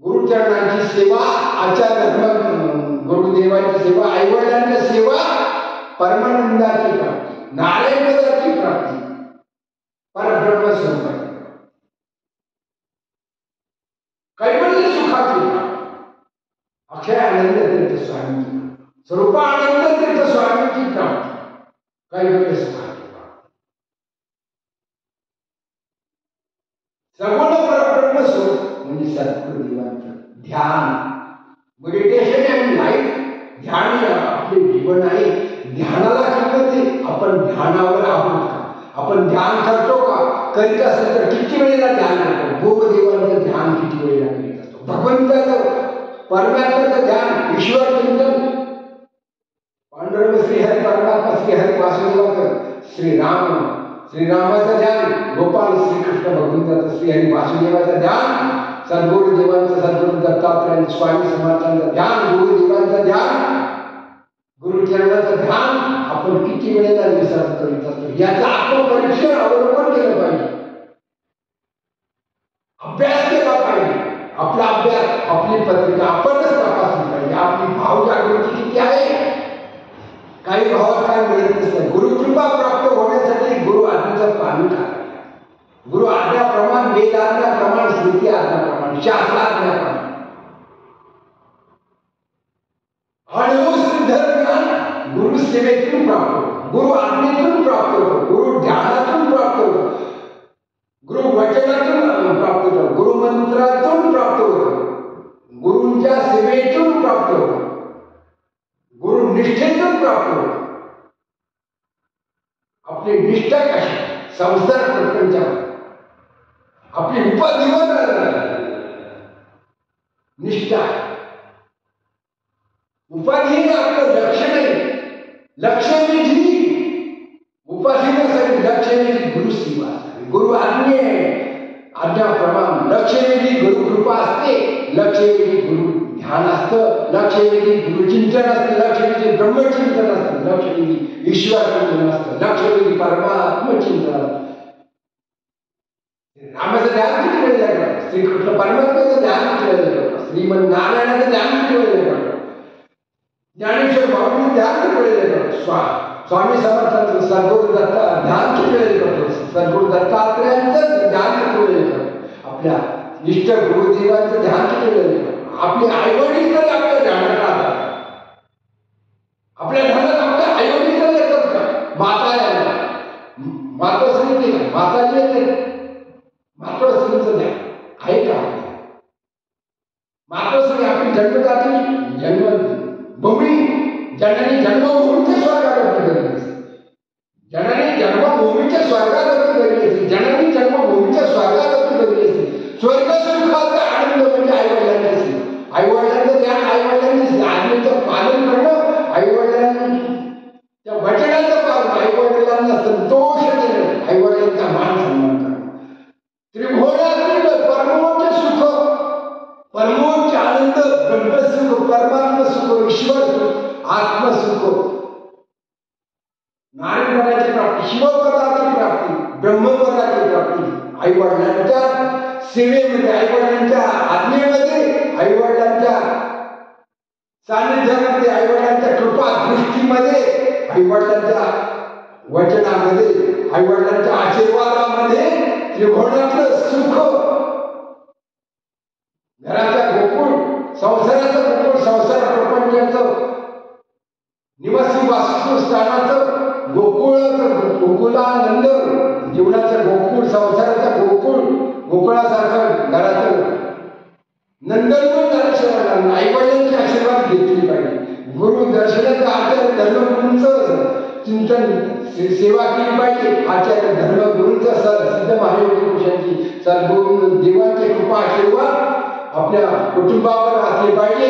गुरुचरणांची सेवा, आचार्य गुरुदेवांची सेवा, आईवडिलांची सेवा, परमानंदाची प्राप्ती, नारायण पदाची प्राप्ती, परब्रह्म स्वरूपाची कैवल्य सुखाची प्राप्ती, अक्षय आनंद तीर्थ स्वामींची स्वरूपानंद तीर्थ स्वामींची प्राप्ती, कैवल्य सुखाची प्राप्ती, सगुण परब्रह्म स्वरूप म्हणजे सद्गुरुदेवांचं ध्यान, मेडिटेशन अँड लाईफ. ध्यान आपले जीवन आहे. ध्यानाला किंमत आपण ध्यानावर आहोत का? आपण ध्यान करतो का? करीत असेल तर किती वेळेला ध्यान करतो? भोगदेवांचं ध्यान किती वेळेला करीत असतो? भगवंताचं, परमात्म्याचं ध्यान, ईश्वर चिंतन, पांडुरंग श्रीहरी परमात्मा, श्रीहरी वासुदेवाचं, श्रीरामाचं ध्यान, गोपाल श्रीकृष्ण भगवंताचं, श्रीहरी वासुदेवाचं ध्यान, सद्गुरुदेवांचं, सद्गुरु दत्तात्रय स्वामी समर्थांचं ध्यान, गुरुदेवांचं ध्यान, गुरुचरणाचं ध्यान आपण किती वेळेला विसर करीत असतो? याचं आत्मपरीक्षण अवलोकन केलं पाहिजे, अभ्यास केला पाहिजे. आपला अभ्यास, आपली पत्रिका आपणच तपासली पाहिजे. आपली भाव जागृती किती आहे? काही भावात काय मिळत नसतं. गुरुकृपा प्राप्त होण्यासाठी गुरु आज्ञेचं पालन करायचं. गुरु आज्ञाप्रमाण, वेद आज्ञाप्रमाण, श्रुती आज्ञाप्रमाण, शास्त्र आज्ञाप्रमाण आणि सिद्ध ज्ञान गुरु सेवेतून प्राप्त होतं, गुरु आज्ञेतून प्राप्त होतं, गुरु ध्यानातून प्राप्त होतं, गुरु वचनातून प्राप्त होतं, गुरु मंत्रातून प्राप्त होतं, गुरूंच्या सेवेतून प्राप्त होतं, गुरु निष्ठेतून प्राप्त होतं. आपली निष्ठा कशी? संसार प्रपंचावर आपली उपाधीवर निष्ठा. उपाधी हे आपलं लक्ष नाही. लक्ष निधी उपाधी नसावी. लक्ष निधी गुरु सेवा असावी, गुरु आज्ञे आज्ञाप्रमाण. लक्ष निधी गुरु कृपा असते, लक्ष निधी गुरु ध्यान असतं, लक्ष निधी गुरुचिंतन असतं, लक्ष निधी ब्रह्मचिंतन असतं, लक्ष निधी ईश्वर चिंतन असतं, लक्ष निधी परमात्मचिंतन असतं. रामाचं ध्यान किती वेळेला करतो? श्रीकृष्ण परमात्म्याचं ध्यान किती वेळेला करतो? श्रीमन नारायणाचं ध्यान किती वेळेला करतो? ज्ञानेश्वर बाबांनी ध्यान केलेलं करतो. स्वामी समर्थांचं सद्गुरु दत्ता ध्यान केलेलं करतो. सद्गुरु दत्तात्रयांचं ध्यान केलेलं करतो. आपल्या इष्ट गुरुदेवांचं ध्यान केलेलं करतो. आपली आईवडील तरी आपल्या ध्यानात राहतात. आपल्या ध्यानात आपल्या आईवडील तरी येतात का? माता यायला मातोश्री माताजी येते. मातोश्रींचं ध्यान आहे का? मातोश्री आपली जन्मदाती जन्मभूमी जननी जन्मभूमीच्या स्वर्गात जननी जन्मभूमीच्या स्वर्गात गेली. जननी जन्मभूमीच्या स्वर्गात गेली असते. स्वर्ग सुखाचा आनंद म्हणजे आईवडिलांची. आईवडिलांचं ध्यान आईवडिलांची आज्ञेचं पालन करणं, आईवडिलांच्या वचनाचं पालन, आईवडिलांना संतोष देणं, आईवडिलांचा मान सन्मान करणं. त्रिभुवनातील परमोच्च सुख, परमोच्च आनंद, ब्रह्मसुख, परमात्म सुख, ईश्वर सुख, आत्मसुख, नारायणपदाची प्राप्ती, शिवपदाची प्राप्ती, ब्रह्मपदाची प्राप्ती आईवडिलांच्या सेवेमध्ये, आईवडिलांच्या आज्ञेमध्ये, आईवडिलांच्या सानिध्यामध्ये, आईवडिलांच्या कृपा दृष्टीमध्ये, आईवडिलांच्या वचनामध्ये, आईवडिलांच्या आशीर्वादामध्ये त्रिभुवनातलं सुख, घराचा गोकुळ, संसाराचं गोकुळ, संसार प्रपंचाचं निवासी वास्तुस्थानाचं गोकुळाचं गोकुलानंद, जीवनाचं गोकुळ, संसाराचं गोकुळ, गोकुळासारखं घराचं नंदनवन झाल्याशिवाय आईवडिलांचे आशीर्वाद घेतली पाहिजे. गुरु दर्शनाचं आचार्य धर्मगुरूंचं चिंतन सेवा केली पाहिजे. आचार्य धर्मगुरूंचं सिद्ध महायोगी सद्गुरू देवांचे कृपा आशीर्वाद आपल्या कुटुंबावर असले पाहिजे.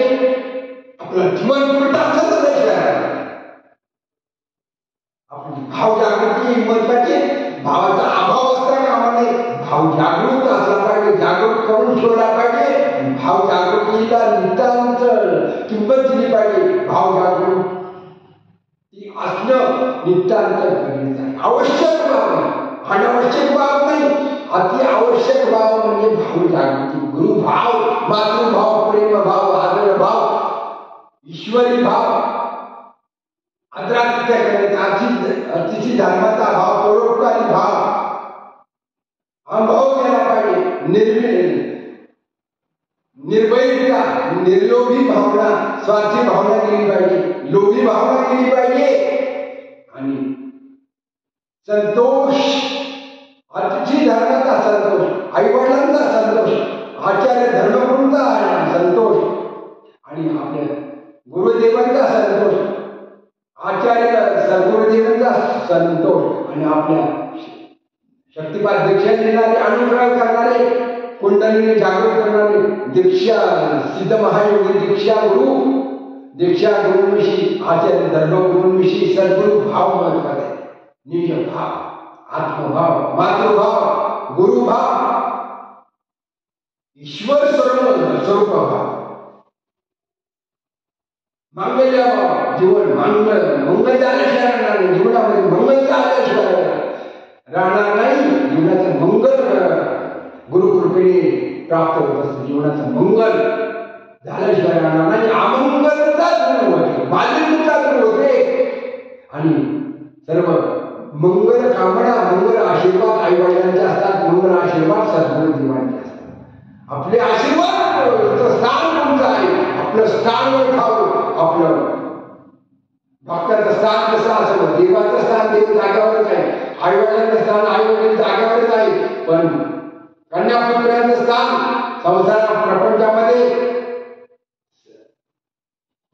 आपलं जीवन कृतार्थच आपली भाव जागृती महत्वाची. भावाचा अभाव असता कामा नये. भाव जागृत असला पाहिजे, जागृत करून ठेवला पाहिजे. भाव जागृतीला नितांत किंमत दिली पाहिजे. भाव जागृती असणं नितांत गरजेचं आहे. आवश्यक भाव नाही, अनावश्यक भाव नाही, अति आवश्यक भाव म्हणजे भाव जागृती. गुरुभाव, मातृभाव, प्रेमभाव, आदरभाव, ईश्वरी भाव, आदरातिथ्य करण्याचा, अतिथी धर्माचा भाव, परोपकारी भाव अनुभव केला पाहिजे. निर्भयता, निर्लोभी भावना, स्वार्थी भावना केली पाहिजे, लोभी भावना केली पाहिजे. आणि संतोष, अतिथी धर्माचा संतोष, आईवडिलांचा संतोष, आचार्य धर्मगुरूंचा संतोष आणि आपल्या गुरुदेवांचा संतोष, आचार्य सद्गुरुदेवांचा संतोष आणि आपल्या शक्तिपात दीक्षा देणारे, अनुग्रह करणारे, कुंडलीने जागृत करणारे दीक्षा सिद्ध महायोगी दीक्षा गुरुविषयी, आचार्य धर्मगुरूंविषयी सद्गुरु भाव महत्वाचा आहे. निज भाव, आत्मभाव, मातृभाव, गुरुभाव, ईश्वर स्वरूप भाव, मांगल्य भाव, जीवन मंगल झाल्याशिवाय राहणार नाही. जीवनामध्ये मंगल झाल्याशिवाय राहणार नाही. जीवनाचं मंगल गुरुकृपेने प्राप्त होत असतं. जीवनाचं मंगल झाल्याशिवाय राहणार नाही. अमंगलता दूर होते, मालिन्यता दूर होते आणि सर्व मंगल कामना, मंगल आशीर्वाद आईवडिलांचे असतात. मंगल आशीर्वाद सद्गुरू देवांचे असतात. आपले आशीर्वाद स्थान कोणतं आहे? आपलं स्थान ओळखावं. आपलं डॉक्टरचं स्थान कसं असावं? देवाचं स्थान देव जागेवरच आहे. आईवडिलांचं स्थान आईवडील जागेवरच आहे. पण कन्यापुत्रांचं स्थान संसार प्रपंचामध्ये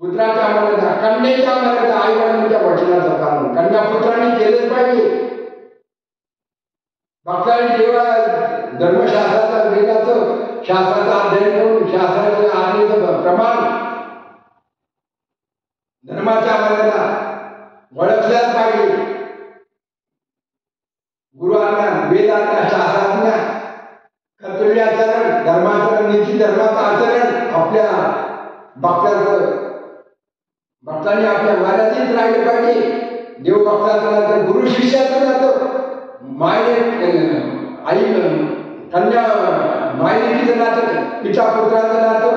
पुत्राच्या मर्यादा, कन्येच्या मर्यादा, आईवडिलांच्या वचनाचं पालन कन्यापुत्रांनी केलंच पाहिजे. डॉक्टरांनी देवा धर्मशास्त्राचं, वेदाचं शास्त्राचं अध्ययन करून शास्त्राच्या आज्ञेचं प्रमाण, धर्माच्या मर्यादा ओळखल्याच पाहिजे. गुरुआज्ञा, वेदाज्ञा, शास्त्राज्ञा, कर्तव्याचरण, धर्माचरण, नीती धर्माचं आचरण आपल्या भक्तांनी आपल्या मर्यादित राहिले पाहिजे. देव भक्ताचं नातं, गुरु शिष्याचं नातं, आई कन्या मायलेकीचं नातं, पिता पुत्राचं नातं,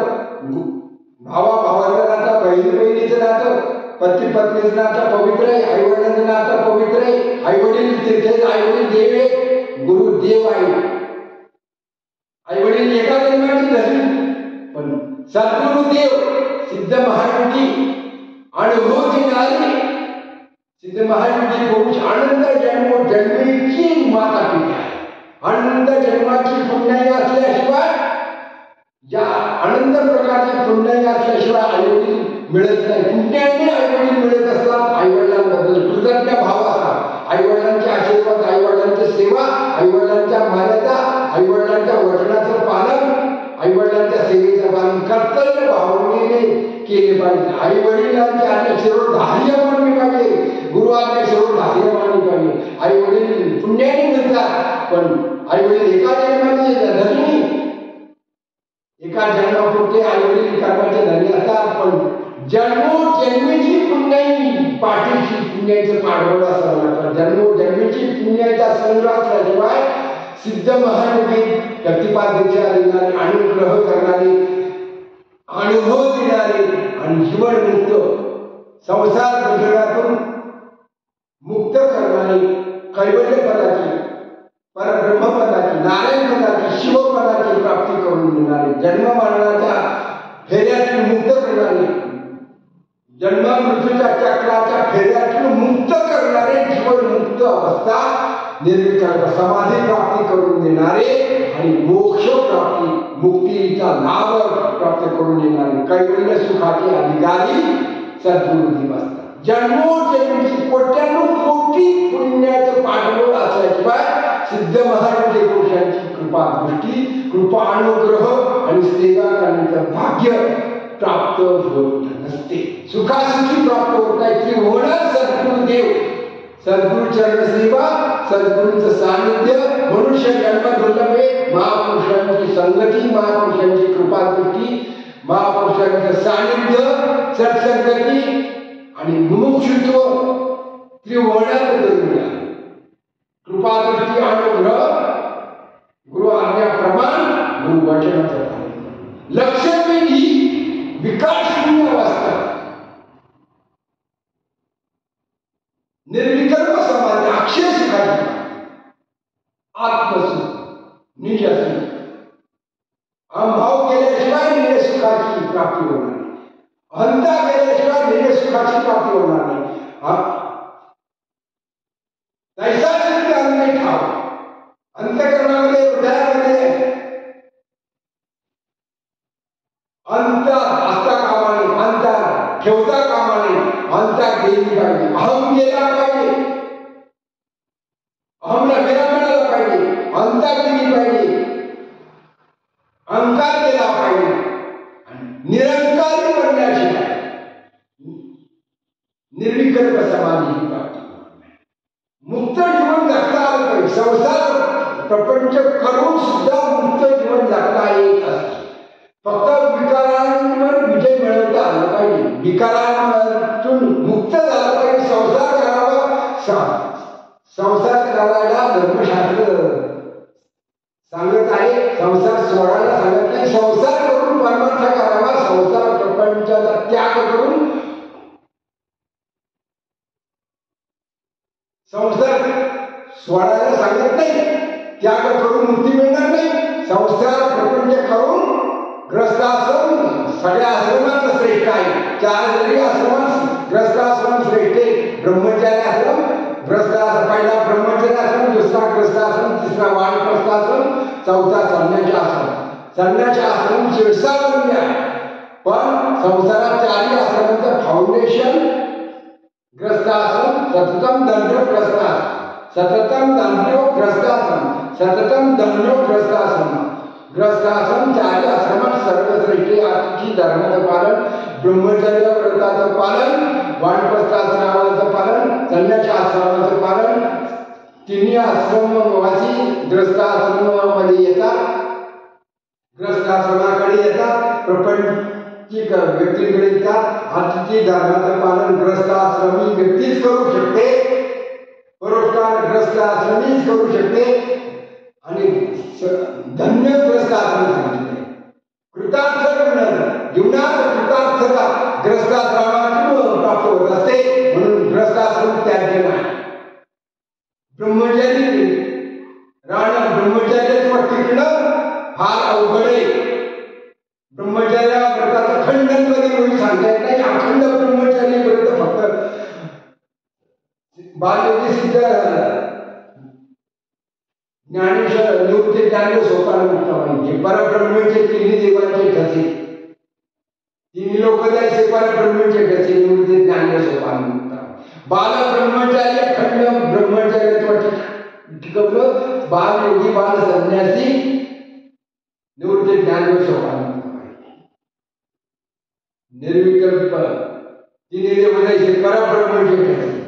भावा भावाचं नातं, बहीण बहिणीचं नातं, पती पत्नीचं नातं पवित्र आहे, आई वडिलांचं नातं पवित्र आहे. आई वडील तीर्थ, आई वडील देव आहे, गुरु देव आहे. आई वडील एका जन्माची झाली, पण सद्गुरु देव सिद्ध महायोगी अनुभव देणारी सिद्ध महायोगी पुरुष आनंद जन्म जन्मेची माता पिता आहे. आनंद जन्माची पुण्याई असल्याशिवाय, या आनंद प्रकारची पुण्याई असल्याशिवाय आईवडील मिळत नाही. पुण्याईने आईवडील मिळत असतात. आईवडिलांबद्दल कृतज्ञ भाव असतात. आईवडिलांचे आशीर्वाद, आईवडिलांची सेवा, आईवडिलांच्या मर्यादा, आईवडिलांच्या वचनाचं पालन, आईवडिलांच्या सेवेचं पालन कर्तव्य भावनेने केले पाहिजे. आई वडिलांची आज्ञा शिरोळ धार्य मानली पाहिजे, गुरु आज्ञा शिरोळ धार्य मानली पाहिजे. आई वडील पुण्याने मिळतात, पण आई वडील एका जन्माचे धनी, एका जन्मापुरते आई वडील कर्माचे धनी असतात, पण जन्मोजन्मीची पुण्याई पाठीशी पुण्याचं पाठवलं असावं लागतं. जन्मोजन्मीची पुण्याचा संग्रह असल्याशिवाय सिद्ध महायोगी प्रतिपाद्याच्या देणारे, अनुग्रह करणारे, अनुभव देणारे आणि जीवनमुक्त संसार बंधनातून मुक्त करणारे, कैवल्य पदाची, परब्रह्मपदाची, नारायण पदाची, शिवपदाची प्राप्ती करून देणारे, जन्म मरणाच्या फेऱ्यातून मुक्त करणारे, जन्म मृत्यूच्या चक्राच्या फेऱ्यातून मुक्त करणारे, जीवनमुक्त अवस्था निर्विकल्प समाधी प्राप्ती करून देणारे आणि मोक्ष प्राप्ती, मुक्तीचा लाभ प्राप्त करून देणारे कैवल्य सुखाचे अधिकारी सद्गुरुदेव असतात. जन्मोजन्मीची कोट्यानु कोटी पुण्याचं पाठबळ असल्याशिवाय सिद्ध महायोगी पुरुषांची कृपा दृष्टी, कृपा अनुग्रह आणि सेवा करण्याचं भाग्य प्राप्त होत नसते. सुखासुखी प्राप्त होत नाही. ती होणार सद्गुरुदेव, सद्गुरु चरण सेवा, सद्गुरूंचं सानिध्य, मनुष्य जन्म दुर्लभे, महापुरुषांची संगती, महापुरुषांची कृपा दृष्टी, महापुरुषांचं सानिध्य, सत्संगती आणि मुमुक्षुत्व त्रिवर्णात दुर्मिळ. कृपा दृष्टी, अनुग्रह, गुरु आज्ञा प्रमाण, गुरु वचनाचं पालन. लक्षवेधी विकारशून्य अवस्था, निर्विकल्प समाधी, अक्षय सुखाची, आत्मसुख, निजसुख, अहंभाव केल्याशिवाय निज सुखाची प्राप्ती होणार नाही. अहंता केल्याशिवाय निज सुखाची प्राप्ती होणार नाही. तैसाची अन्य ठाव अंतःकरणामध्ये, हृदयामध्ये अंतर असता कामा नये, अंतर ठेवता कामा नये, अंतर गेली पाहिजे. अहम गेला पाहिजे, अहमला विरामला पाहिजे, अंतर गेली पाहिजे, अहंकार केला पाहिजे. निरंकारी बनण्याची निर्विकल्प समाधी प्राप्ती, मुक्त जीवन जगता आलं पाहिजे. संसार प्रपंच करून सुद्धा मुक्त जीवन जगता येत असते. फक्त विकारांवर विजय मिळवता आला पाहिजे, विकारांतून मुक्त झाला पाहिजे. संसार करावा, संसार करायला धर्मशास्त्र सांगत आहे, संसार सोडायला सांगत नाही. संसार करून परमार्थ करावा, संसार प्रपंचाचा त्याग करून संसार सोडायला सांगत नाही. त्याग करून मुक्ती मिळणार नाही. संसार प्रपंच करून ग्रस्ताश्रम सगळ्या आश्रमात श्रेष्ठ आहे. 4 जरी आश्रमात ग्रस्ताश्रम श्रेष्ठ आहे. ब्रह्मचारी आश्रम, ग्रस्ताश्रम, पहिला ब्रह्मचारी आश्रम, दुसरा ग्रस्ताश्रम, तिसरा वानप्रस्थाश्रम, चौथा संन्यासी आश्रम. संन्यासी आश्रम शीर्षावरून आहे, पण संसारात 4 आश्रमांचं फाउंडेशन ग्रस्ताश्रम, सततम दंडो ग्रस्ताश्रम, सततम दंडो ग्रस्ताश्रम, सततम दंडो ग्रस्ताश्रम. ग्रस्ताश्रम 4 आश्रमात सर्वश्रेष्ठ आजची धर्माचं पालन, ब्रह्मचर्य व्रताचं पालन, वानप्रस्थाश्रमाचं पालन, संन्यासी आश्रमाचं पालन. तिन्ही आश्रमवासी ग्रस्ताश्रमामध्ये येतात, ग्रस्ताश्रमाकडे येतात, प्रपंचिक व्यक्तीकडे येतात. आजची धर्माचं पालन ग्रस्ताश्रमी व्यक्तीच करू शकते, परोपकार ग्रस्ताश्रमीच करू शकते. आणि धन्य ग्रस्ताश्रम सांगितले. कृतार्थ जीवनात कृतार्थता ग्रस्ताश्रमातून प्राप्त होत असते, म्हणून ग्रस्ताश्रम त्याज्य नाही. ब्रह्मचारी राहणं, ब्रह्मचर्यावर टिकणं फार अवघड आहे. ब्रह्मचर्या व्रताचं खंडन कधी कोणी सांगता येत नाही. अखंड ब्रह्मचारी व्रत फक्त बालयोगी सिद्ध ज्ञानेश्वर निवृत्ती ज्ञान सोपान म्हणजे परब्रह्मचे तिन्ही देवांचे ठसे, तिन्ही लोक जायचे परब्रह्मचे ठसे निवृत्ती ज्ञान सोपान. बाल ब्रह्मचारी अखंड ब्रह्मचार्यावर टिकवलं, बाल योगी बाल संन्यासी निवृत्ती ज्ञान सोपान. निर्विकल्प तिन्ही देव जायचे परब्रह्मचे ठसे.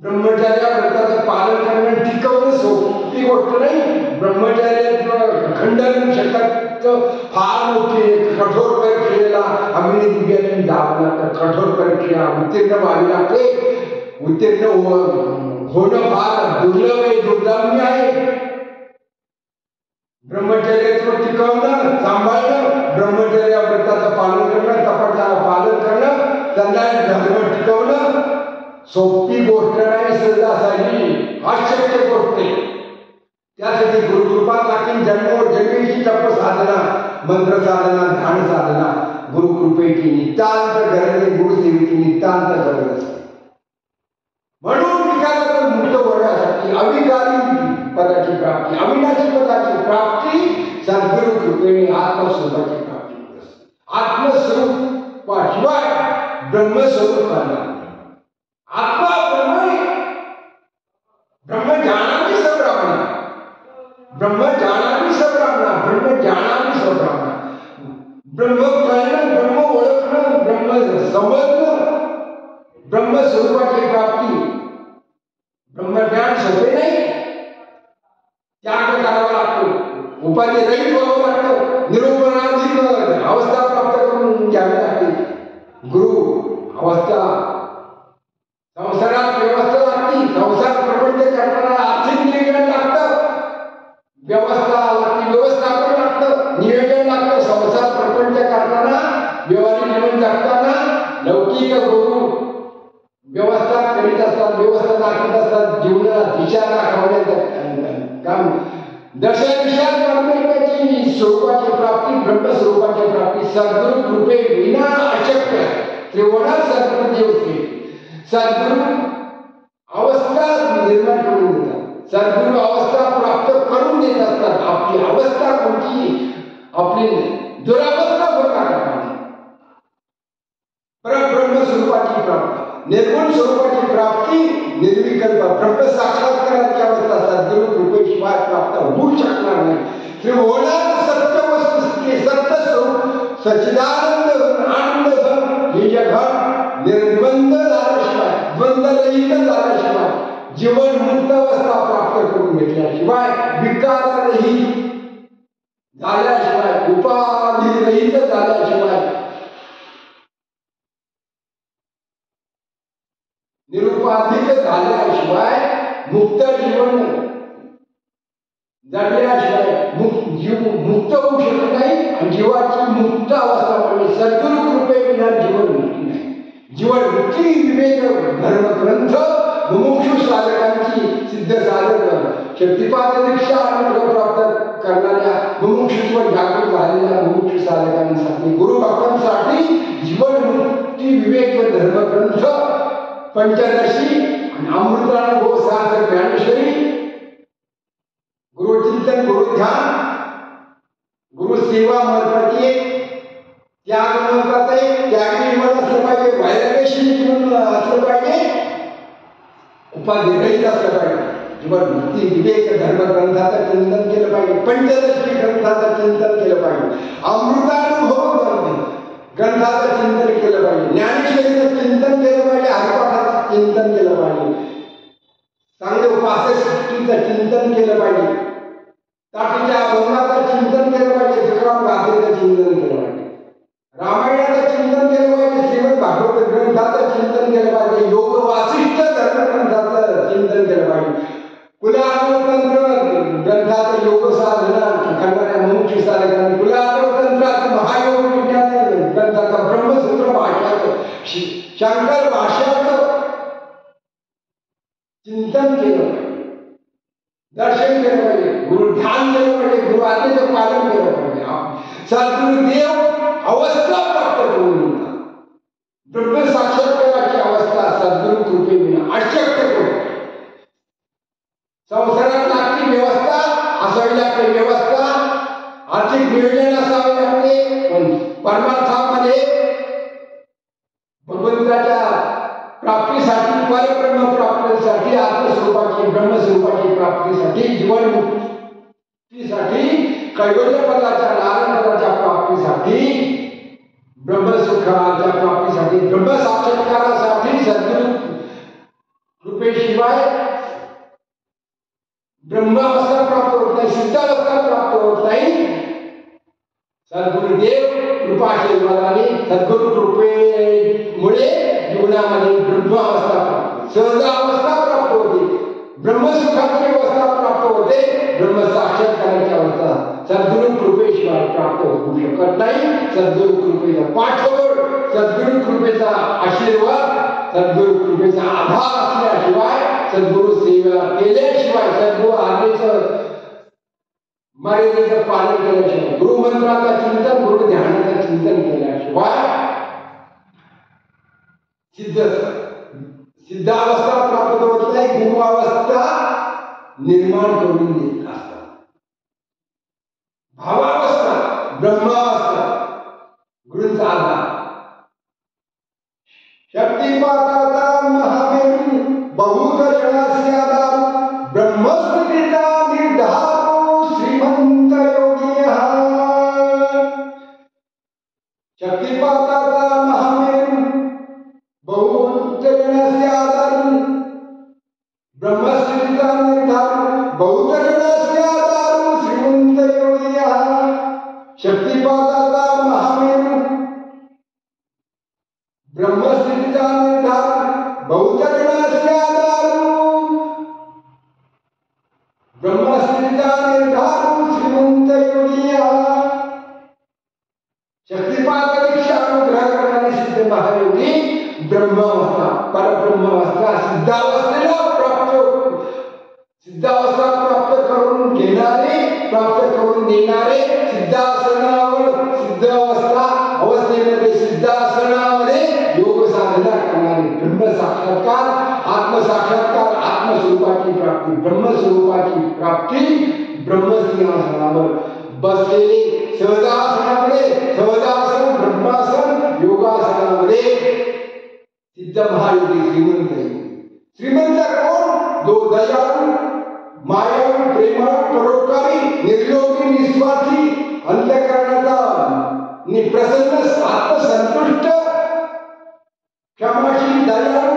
ब्रह्मचार्या व्रताचं पालन करणं टिकवणं सोपी गोष्ट नाही. ब्रह्मचार्याचं खंडन शकत फार मोठी कठोर परीक्षेला अग्नी दिव्यातून जावं लागतं. कठोर परीक्षा उत्तीर्ण व्हावी लागते. उत्तीर्ण होणं फार दुर्लभ आहे, दुर्दम्य आहे. ब्रह्मचर्याचं टिकवणं, सांभाळणं, ब्रह्मचर्या व्रताचं पालन करणं, तपस्याचं पालन करणं, त्यांना धर्म टिकवणं सोपी गोष्ट नाही, सहजासहजी अशक्य गोष्ट आहे. त्यासाठी गुरुकृपा लागते. जन्मोजन्मीची तप साधना, मंत्र साधना, ध्यान साधना गुरुकृपेची नितांत गरज आहे. गुरुसेवेची नितांत गरज असते. म्हणून विकारातून मुक्त होण्यासाठी अविकारी पदाची प्राप्ती, अविनाशी पदाची प्राप्ती सद्गुरु कृपेने आत्मस्वरूपाची प्राप्ती होत असते. आत्मस्वरूपाशिवाय ब्रह्मस्वरूप करणार. आत्मा ब्रह्म है, ब्रह्म जानामि स ब्रह्मणा, ब्रह्म जानामि स ब्रह्मणा, ब्रह्म जानामि स ब्रह्मणा. ब्रह्म कळणं, ब्रह्म ओळखणं, ब्रह्म समजणं, ब्रह्मस्वरूपाची प्राप्ती, ब्रह्मज्ञान सोपे नाही. त्याग करावा लागतो, उपाधी रहित व्हावं लागतं, निरूपणाधीन अवस्था प्राप्त करून घ्यावी लागते. गुरु अवस्था, संसारात व्यवस्था लागते. संसार प्रपंच करताना आर्थिक नियोजन लागतं, व्यवस्था लागते, व्यवस्थापन लागतं, नियोजन लागतं. संसार प्रपंच करताना, व्यवहारिक जीवन जगताना लौकिक गुरु व्यवस्था करीत असतात, व्यवस्था दाखवत असतात, जीवनाला दिशा दाखवण्याचं काम. दशा दिशा परमेश्वराची स्वरूपाची प्राप्ती, ब्रह्मस्वरूपाची प्राप्ती सद्गुरु कृपे विना अशक्य. त्रिवणा सद्गुरु देवते सद्गुरु अवस्था निर्माण करून देतात, सद्गुरु अवस्था प्राप्त करून देत असतात. आपली अवस्था कोणती, आपली दुरावस्था होता कामा नये. परब्रह्म स्वरूपाची प्राप्ती, निर्गुण स्वरूपाची प्राप्ती, निर्विकल्प ब्रह्म साक्षात्काराची अवस्था सद्गुरु कृपेशिवाय प्राप्त होऊ शकणार नाही. त्रिभुवनात सत्य वस्तुस्थिती, सत्य स्वरूप सच्चिदानंद आनंद हे जग निर्बंध झाल्याशिवाय, द्वंद्वरहित झाल्याशिवाय, जीवन मुक्त अवस्था प्राप्त करून घेतल्याशिवाय, विकाररहित झाल्याशिवाय, उपाधिरहित झाल्याशिवाय, निरुपाधिक झाल्याशिवाय, मुक्त जीवन जगल्याशिवाय मुक्त होऊ शकत नाही. आणि जीवाची मुक्त अवस्था म्हणजे सद्गुरु कृपेविना जीवन मुक्ती नाही. जीवन मुक्ती विवेक धर्मग्रंथ मुमुक्षु साधकांची सिद्ध साधक शक्तिपात दीक्षा अनुग्रह प्राप्त करणाऱ्या मुमुक्षुत्व जागृत झालेल्या मुमुक्षु साधकांसाठी, गुरुभक्तांसाठी जीवन मुक्ती विवेक व धर्मग्रंथ, पंचदशी आणि अमृतानुभव सार्थ ज्ञानेश्वरी, गुरुचिंतन, गुरुध्यान, गुरुसेवा महत्वाची आहे. त्याग महत्वाचा आहे. त्यागी जीवन असलं पाहिजे, वैराग्यशील जीवन असलं पाहिजे, उपाधिरहित असलं पाहिजे. जीवन मुक्ती विवेक धर्मग्रंथाचं चिंतन केलं पाहिजे, पंचदशी ग्रंथाचं चिंतन केलं पाहिजे, अमृतानुभव ग्रंथाचं चिंतन केलं पाहिजे, ज्ञानेश्वरीचं चिंतन केलं पाहिजे, हरिपाठाचं चिंतन केलं पाहिजे, चांगले उपासक सृष्टीचं चिंतन केलं पाहिजे, ताटीच्या अभंगाचं चिंतन केलं पाहिजे, तुकाराम गाथेचं चिंतन केलं पाहिजे, रामायणाचं चिंतन केलं पाहिजे, श्रीमद भागवत ग्रंथाचं चिंतन केलं पाहिजे, योग वासिष्ठ धर्मग्रंथाचं चिंतन केलं पाहिजे, कुलानुतंत्र ग्रंथाचं योग साधना करणाऱ्या मुमुक्षु साधकांनी कुलानुतंत्राचं महायोग विज्ञान ग्रंथाचं ब्रह्मसूत्र भाष्य शंकर भाष्याचं चिंतन केलं पाहिजे, दर्शन केलं पाहिजे, गुरु ध्यान केलं पाहिजे, गुरु आज्ञेचं पालन केलं पाहिजे. सद्गुरुदेव अवस्था प्राप्त करून देतात. ब्रह्म साक्षात्काराची अवस्था सद्गुरु कृपेविना अशक्य होते. संसारात लागती व्यवस्था असावी लागते, व्यवस्था आर्थिक नियोजन असावे लागते, पण परमार्थामध्ये भगवंताच्या प्राप्तीसाठी, परब्रह्म प्राप्तीसाठी, आत्मस्वरूपाची ब्रह्मस्वरूपाची प्राप्तीसाठी, जीवनमुक्तीसाठी, कैवल्य पदाच्या नारायण पदाच्या प्राप्तीसाठी, ब्रह्मसुखाच्या प्राप्तीसाठी, ब्रह्म साक्षात्कारासाठी सद्गुरु कृपेशिवाय ब्रह्मावस्था प्राप्त होत नाही, सिद्धावस्था प्राप्त होत नाही. सद्गुरुदेव कृपाशीर्वादाने सद्गुरु कृपेमुळे जीवनामध्ये ब्रह्मावस्था प्राप्त, सहजावस्था प्राप्त होते, ब्रह्मसुखाची अवस्था प्राप्त होते, ब्रह्म साक्षात्काराची अवस्था सद्गुरु कृपेशिवाय प्राप्त होऊ शकत नाही. सद्गुरु कृपेचा पाठबळ, सद्गुरु कृपेचा आशीर्वाद, सद्गुरु कृपेचा आधार असल्याशिवाय, सद्गुरु सेवा केल्याशिवाय, सद्गुरु आज्ञेचं मर्यादेचं पालन केल्याशिवाय, गुरुमंत्राचं चिंतन, गुरु ध्यानाचं चिंतन केल्याशिवाय सिद्धावस्था प्राप्त होत नाही. गुरु अवस्था निर्माण करून देत असतात. भावावस्था, ब्रह्मावस्था गुरूंचा आधार. शक्तिपाताचा महामेरू बहुत जनासी आधार, ब्रह्मस्मृतीचा निर्धारो श्रीमंत योगी हा. शक्तिपाताचा महामेरू बहुत जनासी आधार, ब्रह्मस्मृतीचा निर्धार बहुत जनासी आधार श्रीमंत योगी हा. शक्तिपाताचा महामेरू ब्रह्मस्थितीचा निर्धार बहुत जनासी आधार, ब्रह्मस्थितीचा निर्धार श्रीमंत योगी हा. शक्तिपातापेक्षा अनुग्रह करणारे सिद्ध महायोगी ब्रह्मावस्था, परब्रह्मावस्था, सिद्धावस्थेला सिद्धावस्था प्राप्त करून घेणारे, प्राप्त करून देणारे, सिद्धासनावर सिद्धावस्था अवस्थेमध्ये सिद्धासनामध्ये योग साधना करणारे, ब्रह्म साक्षात्कार, आत्मसाक्षात्कार, आत्मस्वरूपाची प्राप्ती, ब्रह्मस्वरूपाची प्राप्ती, ब्रह्मसिंहासनावर बसलेले, सहजासनामध्ये, सहजासन, ब्रह्मासन, योगासनामध्ये सिद्ध महायोगी श्रीमंत. श्रीमंत कोण? दो दयाळू, मायाळू, प्रेमाळू, परोपकारी, निर्लोभी, निस्वार्थी, अंतःकरणाचा प्रसन्न, आत्मसंतुष्ट, क्षमाशील, दयाळू,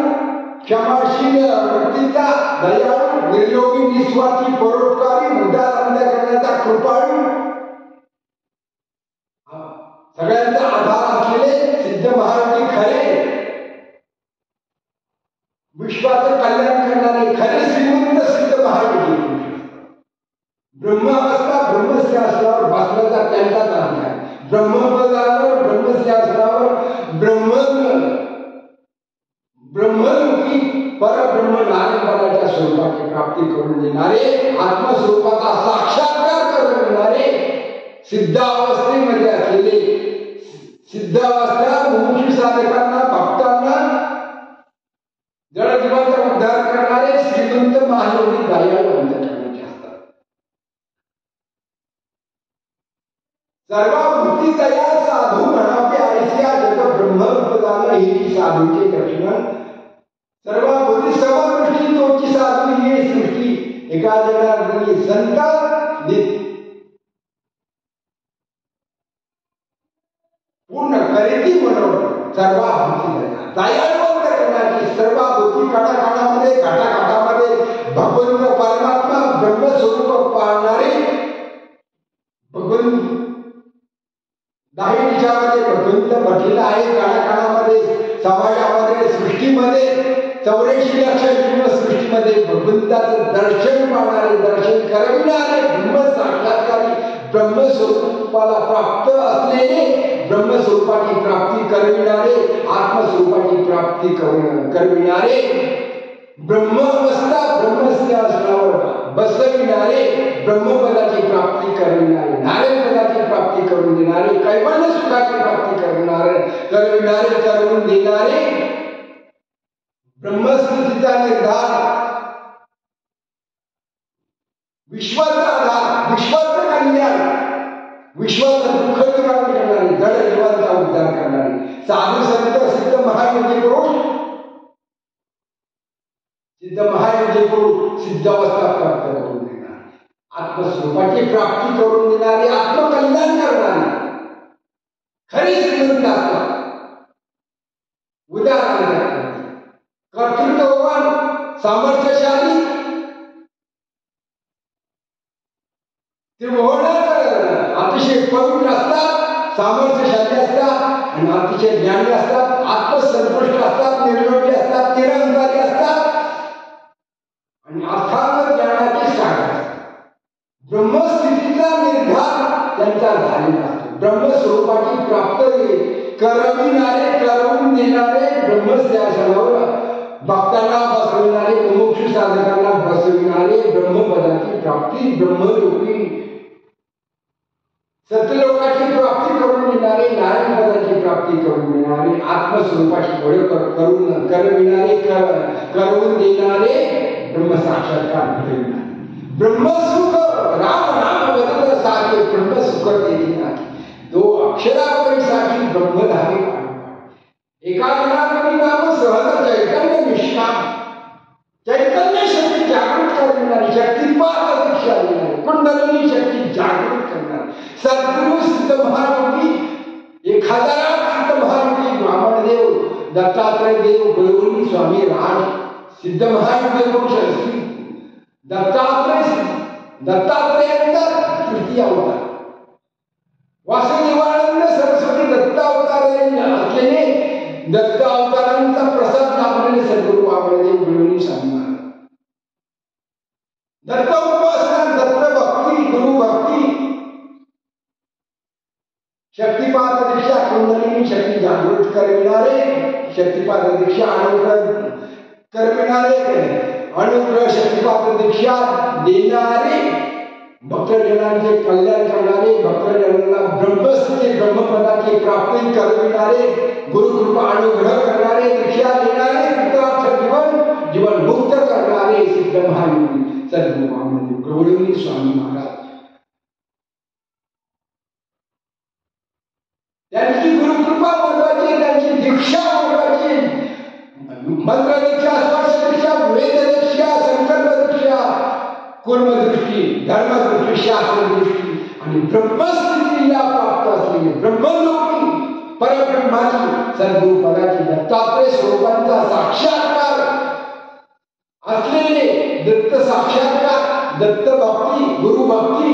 क्षमाशील वृत्तीचा, दयाळू, निर्लोभी, निस्वार्थी, परोपकारी, उदार अंतःकरणाचा, कृपाळू, सगळ्यांचा आधार असलेले सिद्ध महायोगी खरे, विश्वाचं कल्याण करणारे खरे श्रीमंत सिद्ध महायोगी. ब्रह्मावस्था, ब्रह्मसिंहासनावर बसण्याचा त्यांचाच अर्थ आहे. ब्रह्मपदावर, ब्रह्मसिंहासनावर ब्रह्ममुखी परब्रह्म नारायणपदाच्या स्वरूपाची प्राप्ती करून देणारे, आत्मस्वरूपाचा साक्षात्कार करून देणारे, सिद्धावस्थेमध्ये असलेले, सिद्धावस्था मुमुक्षू साधकांना, भक्तांना, जडजीवाचा उद्धार करणारे श्रीमंत महायोगी दयाळू अंतःकरणाचे असतात. सर्वाभूती दया साधू म्हणावे ऐसिया जग ब्रह्मरूपदान ही साधूचे लक्षण. सर्वाभूती समदृष्टी तोची साधू ही सृष्टी एका जनार्दनी संत पूर्ण करेती म्हणून सर्वाभूती दया, दयाळू अंतःकरणाची, सर्वाभूती कणाकणामध्ये, घटाघटामध्ये भगवंत परमात्मा ब्रह्मस्वरूप पाहणारे, भगवंत दाही दिशामध्ये भगवंत म्हटलेला आहे, कणाकणामध्ये, समाजामध्ये, सृष्टीमध्ये, 84 लक्ष जीव सृष्टीमध्ये भगवंताचं दर्शन पाहणारे, दर्शन करविणारे, ब्रह्म साक्षात्कारी, ब्रह्मस्वरूपाला प्राप्त असलेले ब्रह्मस्वरूपाची प्राप्ती करविणारे, आत्मस्वरूपाची प्राप्ती करविणारे, ब्रह्मावस्था ब्रह्मस्थानावर बसविणारे, ब्रह्मपदाची प्राप्ती करविणारे, नारायण पदाची प्राप्ती करून देणारे, कैवल्य सुखाची प्राप्ती करविणारे, करून देणारे, ब्रह्मस्थितीचा निर्धार, विश्वाचा आधार, विश्वाचं कल्याण, विश्वाचं दुःख निवारण करणारे, जड जीवांचा उद्धार करणारे, साधू संत सिद्ध महायोगी पुरुष, सिद्ध महायोगी पुरुष सिद्धावस्था प्राप्त करून देणारे, आत्मस्वरूपाची प्राप्ती करून देणारे, आत्मकल्याण करणारे खरी श्रीमंत असतात. उदाहरण कर्तृत्ववान, सामर्थ्यशाली, अतिशय पवित्र असतात, सामर्थ्यशाली असतात आणि अतिशय ज्ञानी असतात, आत्मसंतुष्ट असतात, निर्लोभी असतात, निरंकारी असतात आणि अथांग ज्ञानाचे सागर असतात. ब्रह्मस्थितीचा निर्धार त्यांचा झालेला असतो. ब्रह्मस्वरूपाची प्राप्ती करविणारे, करून देणारे, ब्रह्मस्थानावर भक्तांना बसविणारे, मुमुक्षु साधकांना बसविणारे, ब्रह्मपदाची प्राप्ती, ब्रह्मयोगी सत्यलोकाची प्राप्ती करून देणारे, नारायण पदाची प्राप्ती करून देणारे, आत्मस्वरूपाची ओळख करून करविणारे, करून देणारे, ब्रह्मसाक्षात्कार घडविणारे, ब्रह्मसुख राम राम वदत सागे ब्रह्मसुख तेथे नाही, दो अक्षरापरीसाठी ब्रह्मधारी एका जणाकडे नाम सहज चैतन्य निष्काम, चैतन्य शक्ती जागृत करणारी, शक्तिपात दीक्षा देणारी, कुंडलिनी शक्ती जागृत करणारी सद्गुरु सिद्ध महायोगी, 1000 सिद्ध महायोगी, वामनदेव, दत्तात्रय देव, गुरुनी स्वामी राज, सिद्ध महायोगी पुरुष दत्तात्रयांचा तृतीय अवतार, वासुदेवानंद सरस्वती दत्तावतार असलेले, दत्त अवतारांचा प्रसाद लाभलेले सद्गुरु वामनदेव, गुरुनी स्वामी महाराज. दत्त उपासना, दत्त भक्ती, गुरु भक्ती, शक्तिपात दीक्षा, कुंडलिनी शक्ती जागृत करविणारे, शक्तिपात दीक्षा अनुग्रह करविणारे, अनुग्रह शक्तिपात दीक्षा देणारे, भक्तजनांचे कल्याण करणारे, भक्तजनांना ब्रह्मस्थिती ब्रह्मपदाची प्राप्ती करविणारे, गुरुकृपा अनुग्रह करणारे, दीक्षा देणारे, कृतार्थ जीवन मुक्त करणारे सिद्ध महायोगी सद्गुरु वामनदेव, गौरवणी स्वामी महाराज. त्यांची गुरुकृपा महत्वाची, त्यांची दीक्षा महत्वाची, मंत्र दीक्षा, स्पर्श दीक्षा, वेद दीक्षा, संकल्प दीक्षा, कुर्मदृष्टी, धर्मदृष्टी, शास्त्रदृष्टी आणि ब्रह्मस्थितीला प्राप्त असलेले ब्रह्मलोकी परब्रह्माची सद्गुरु पदाची दत्तात्रय स्वरूपांचा साक्षात्कार असलेले दत्त साक्षात्कार, दत्त भक्ती, गुरु भक्ती,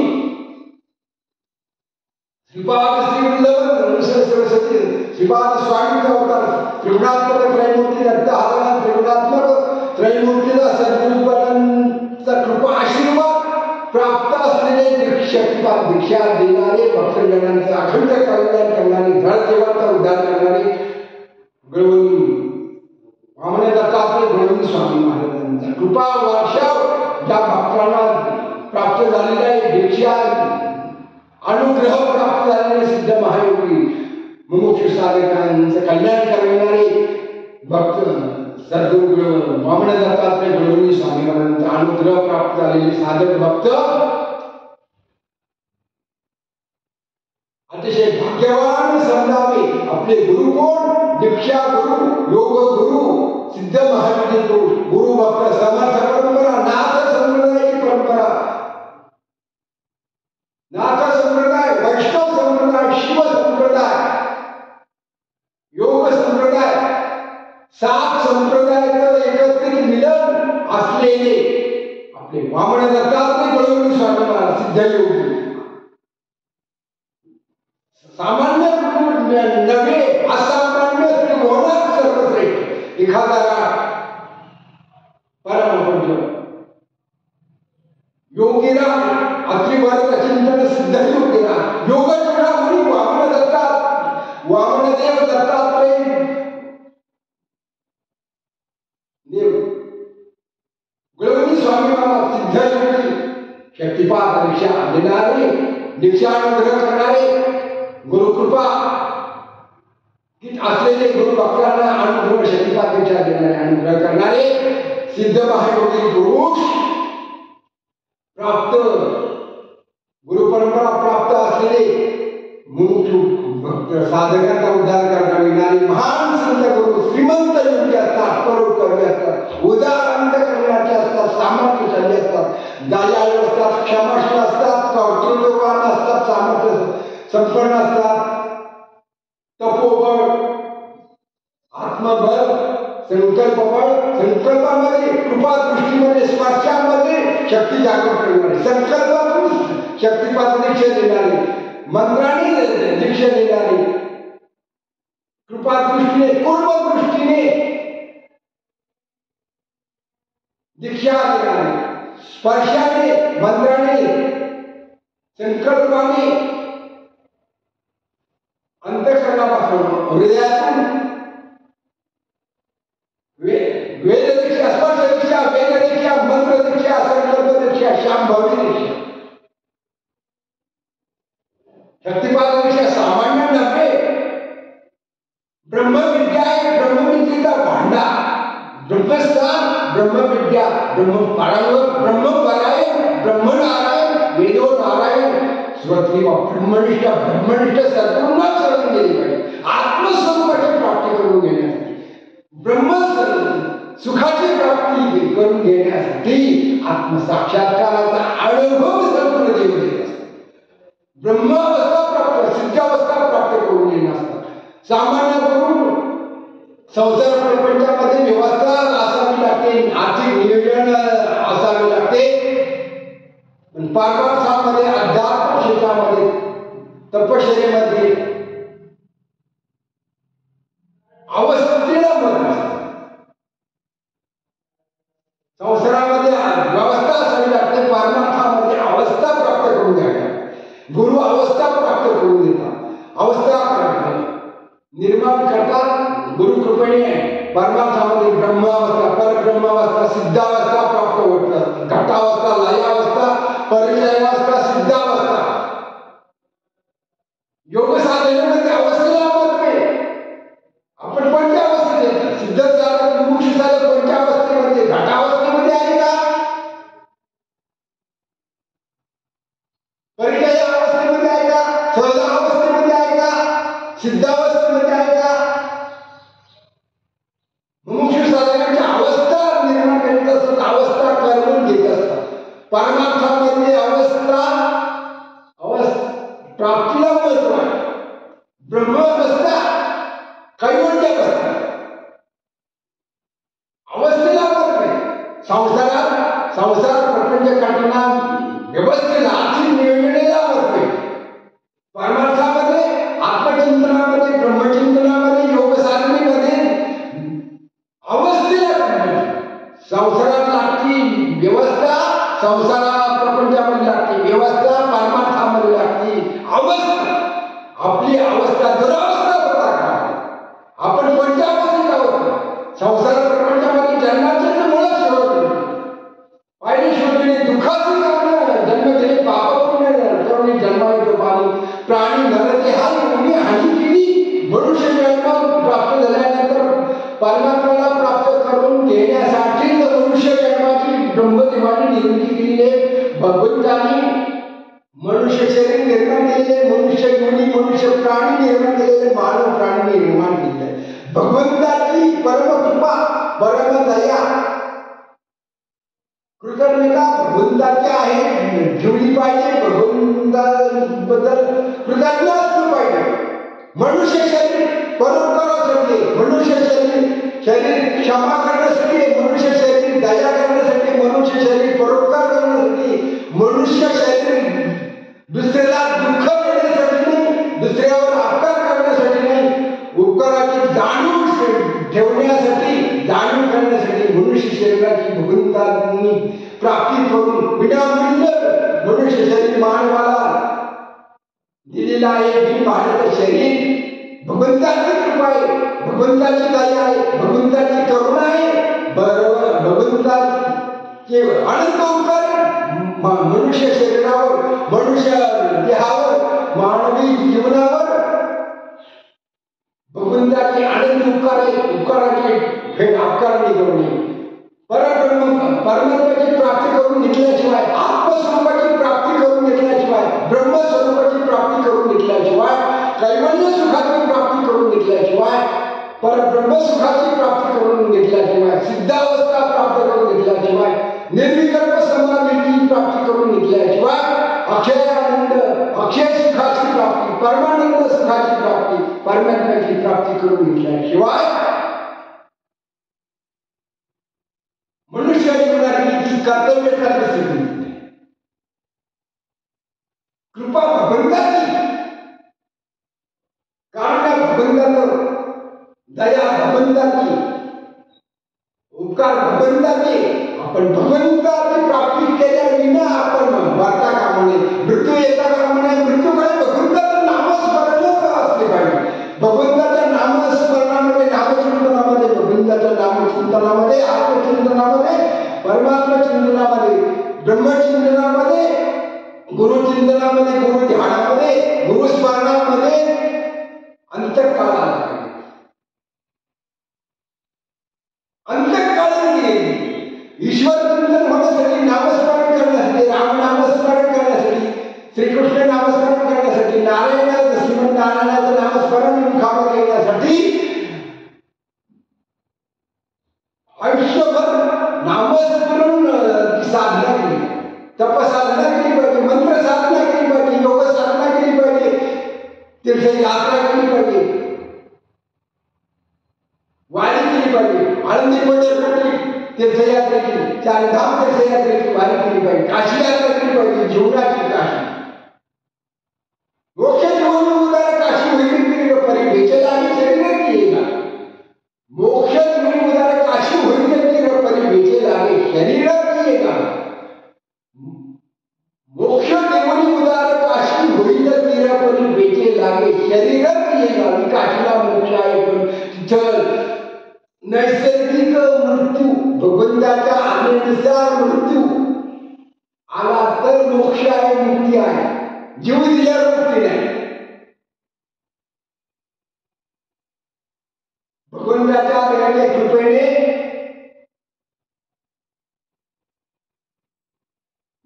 श्रीपाद श्री वृंदावन सरस्वती, श्रीपाद स्वामींचा अवतार, त्रिगुणात्मक त्रैमूर्ती दत्त हाताला, त्रिगुणात्मक त्रैमूर्तीला सद्गुरुपदांचा कृपा आशीर्वाद प्राप्त असलेले शक्तिपात दीक्षा देणारे, भक्तजनांचे अखंड कल्याण करणारे, धड देवांचा उद्धार करणारे गळवणी वामन दत्तात्रय गळवणी स्वामी महाराजांचा कृपा वर्षाव ज्या भक्तांना प्राप्त झालेल्या आहे, दीक्षा अनुग्रह प्राप्त झालेले सिद्ध महायोगी, मुमुक्षु साधकांचं कल्याण करणारे भक्त सद्गुरु वामन दत्तात्रय गळवणी स्वामी महाराजांचा अनुग्रह प्राप्त झालेले साधक भक्त अतिशय भाग्यवान समजावे. आपले गुरु कोण? दीक्षा गुरु, योग गुरु, सिद्ध महायोगी गुरु भक्त, समर्थ परंपरा, नाथ संप्रदायाची परंपरा, नाथ संप्रदाय, वैष्णव संप्रदाय, शिव संप्रदाय, योग संप्रदाय, 7 संप्रदायाचं एकत्रित मिलन असलेले आपले वामन दत्तात्रय गळवणी स्वामी महाराज सिद्ध योगी, सामान्य नव्हे असामान्य त्रिभुवनात सर्वश्रेष्ठ 1000 परमपूज्य योगीराम, अत्रिवर्ग चिंतन सिद्ध योगीराम, योग चूडामणी वामन दत्ता शक्तिपात दीक्षा देणारे, दीक्षा अनुग्रह करणारे, गुरुकृपा असलेले गुरु भक्तांना अनुग्रह शक्तिपात दीक्षा देणारे, अनुग्रह करणारे सिद्ध महायोगी पुरुष प्राप्त, गुरु परंपरा प्राप्त असलेले मुमुक्षु भक्त साधकांचा उद्धार करणारे महान संत गुरु श्रीमंत योगी असतात, परोपकारी असतात, उदार अंतःकरणाचे असतात, सामर्थ्यशाली असतात, दयाळू असतात, क्षमाशील असतात, कर्तृत्ववान असतात, सामर्थ्य संपन्न असतात, तपोबळ, आत्मबळ, संकल्पबळ, संकल्पामध्ये कृपा दृष्टीमध्ये स्पर्शामध्ये शक्ती जागृत करणारे, संकल्पातून शक्तिपात दीक्षा देणारे, मंत्राने दीक्षा देणारे, कृपा दृष्टीने पूर्व दृष्टीने दीक्षा देणारे, स्पर्शाने, मंत्राने, संकल्पाने, अंतःकरणापासून हृदयातून वेद दीक्षा, स्पर्श दीक्षा, वेद दीक्षा, मंत्र दीक्षा, संकल्प दीक्षा, शांभवी दीक्षा. शक्तिपात दीक्षा सामान्य नव्हे, ब्रह्मविद्या आहे, ब्रह्मविद्येचा भांडार, ब्रह्मस्थान, ब्रह्मविद्या, ब्रह्मपारायण, ब्रह्मपरायण, ब्रह्मनारायण, वेदो नारायण, ब्रह्मनिष्ठ, ब्रह्मनिष्ठ सद्गुरूंना करून गेली पाहिजे. आत्मस्वरूपाची प्राप्ती करून घेण्यासाठी, ब्रह्म सुखाची प्राप्ती करून घेण्यासाठी आत्मसाक्षात्काराचा अनुभव सद्गुरू देव देत असतात. ब्रह्मावस्था प्राप्त, सिद्धावस्था प्राप्त करून घेणे असतात. सामान्य करून संसार प्रपंचामध्ये व्यवस्था असावी लागते, आर्थिक नियोजन असावे लागते, पण परमार्थामध्ये, अध्यात्म क्षेत्रामध्ये, तपश्चर्येमध्ये अवस्थेला मत असते. संसारामध्ये व्यवस्था असावी लागते, परमार्थामध्ये अवस्था प्राप्त करून द्यावी. गुरु अवस्था प्राप्त करून देतात, अवस्था निर्माण करतात. गुरु कृपेने परमार्थामध्ये ब्रह्मावस्था, परब्रह्मावस्था, सिद्धावस्था प्राप्त होतात. घटावस्था, लयावस्था, परिचयावस्था, सिद्धावस्था. योग साधनेमध्ये अवस्थेला मत नाही. आपण कोणत्या अवस्थेत येतात? सिद्ध झालं, मुमुक्ष झालं, कोणत्या अवस्थेमध्ये? घटावस्थेमध्ये आहे का? परिचय अवस्थेमध्ये आहे का? सहज अवस्थेमध्ये आहे का? सिद्धावस्थेमध्ये आहे का? मुमुक्ष साधकांची अवस्था निर्माण करीत असतात, अवस्था करून घेत असतात. परमार्थामध्ये अवस्था प्राप्तीला महत्व आहे. ब्रह्मावस्था, कैवल्य अवस्था, अवस्थेला महत्व आहे. संसार प्रपंच काढताना व्यवस्थेला, आर्थिक नियोजनेला महत्व आहे. परमार्थामध्ये, आत्मचिंतनामध्ये, ब्रह्मचिंतनामध्ये, योग साधनेमध्ये अवस्थेला संसारात लागती व्यवस्था, संसारा प्रपंचामध्ये लागते व्यवस्था, परमार्थामध्ये लागते अवस्था. आपली अवस्था दुरावस्था होता का? आपण कोणत्या अवस्थेत आहोत? संसार प्रपंचामध्ये जन्माचे मुळच शोधले, पाहिजे शोधले, दुःखाचे कारण जन्म केले, पाप पुण्य जन्माला पाणी, प्राणी नरते हानी केली. मनुष्य जन्म प्राप्त झाल्यानंतर परमात्म्याला प्राप्त करून घेण्यासाठी मनुष्य जन्माची ब्रह्मदेवाने निर्मिती केली आहे. भगवंतांनी मनुष्य शरीर निर्माण केलेले, मनुष्य योनी, मनुष्य प्राणी निर्माण केलेले, मानव प्राणी निर्माण केलेले. भगवंताची परमकृपा, परम दया, कृतज्ञता भगवंताची आहे, ठेवली पाहिजे. भगवंताबद्दल कृतज्ञ असलं पाहिजे. मनुष्य शरीर परोपकारासाठी, मनुष्य शरीर क्षमा करण्यासाठी, मनुष्य शरीर दया करण्यासाठी, मनुष्य शरीर परोपकार करण्यासाठी, मनुष्य शरीर दुसऱ्याला दुःख देण्यासाठी नाही, दुसऱ्यावर अपकार करण्यासाठी नाही, उपकाराची जाणीव ठेवण्यासाठी, जाणीव करण्यासाठी मनुष्य शरीराची भगवंतांनी प्राप्ती करून विनामूल्य मनुष्य शरीर मानवाला दिलेलं आहे. ही भारत शरीर भगवंताची कृपा आहे, भगवंताची दया आहे, भगवंताची करुणा आहे. बरोबर, भगवंताचे अनंत उपकार मनुष्य शरीरावर, मनुष्य देहावर, मानवी जीवनावर भगवंताची आनंद उपकाराची भेट आकारणी करणे, परमात्म्याची प्राप्ती करून घेतल्याशिवाय, आत्मस्वरूपाची प्राप्ती करून घेतल्याशिवाय, ब्रह्मस्वरूपाची प्राप्ती करून घेतल्याशिवाय, कैवल्य सुखाची प्राप्ती करून घेतल्याशिवाय, परब्रह्मसुखाची प्राप्ती करून घेतल्याशिवाय, सिद्धावस्था प्राप्त करून घेतल्याशिवाय, निर्विकल्प समाधीची प्राप्ती करून घेतल्याशिवाय, अक्षय आनंद, अक्षय सुखाची प्राप्ती, परमानंद सुखाची प्राप्ती, परमात्म्याची प्राप्ती करून घेतल्याशिवाय मनुष्य जीवनाची कर्तव्य करत सिद्धी नाही. कृपा भगवंताची, कारण भगवंताचं, दया भगवंताची, उपकार भगवंताचे. आपण भगवंताची प्राप्ती केल्या विना आपण वार्ता कामा नये, मृत्यू येता कामा नये. मृत्यूकडे भगवंताचं नामस्मरणच असले पाहिजे. भगवंताच्या नामस्मरणामध्ये, नामचिंतनामध्ये, भगवंताच्या नामचिंतनामध्ये, आत्मचिंतनामध्ये, परमात्मा चिंतनामध्ये, ब्रह्मचिंतनामध्ये, गुरुचिंतनामध्ये, गुरु ध्यानामध्ये, गुरुस्मरणामध्ये अंतःकाळ आला पाहिजे. अंतःकाळाने ईश्वर चिंतन होण्यासाठी, नामस्मरण करण्यासाठी, राम नामस्मरण करण्यासाठी, श्रीकृष्ण नामस्मरण करण्यासाठी, नारायणाचं, श्रीमंत नारायणाचं नामस्मरण मुखावर येण्यासाठी आयुष्यभर नामस्मरण साधना केली, तपसाधना केली पाहिजे, मंत्र साधना केली पाहिजे, योग साधना केली पाहिजे, तीर्थयात्रा केली पाहिजे, वारी केली पाहिजे, आळंदी पंढरपूरची तीर्थयात्रेची, चारधाम तीर्थयात्रेची वारी केली पाहिजे, काशी यात्रा केली पाहिजे, जीवनाची काशी, मोक्ष जीवन उदार काशी होईल परी बेचेला आणि शरीर येईल. मोक्ष जीवन उदार काशी होईल परी बेचेला आणि शरीर येईल. मोक्ष जीवन उदार काशी होईल परी बेचे लागे शरीर येईल. काशीला मोक्ष आहे पण तिथं नैसर्गिक मृत्यू, भगवंताच्या आज्ञेनुसार मृत्यू आला तर मोक्ष आहे, मुक्ती आहे. जीव दिल्यावर मुक्ती नाही. भगवंताच्या आज्ञेने, कृपेने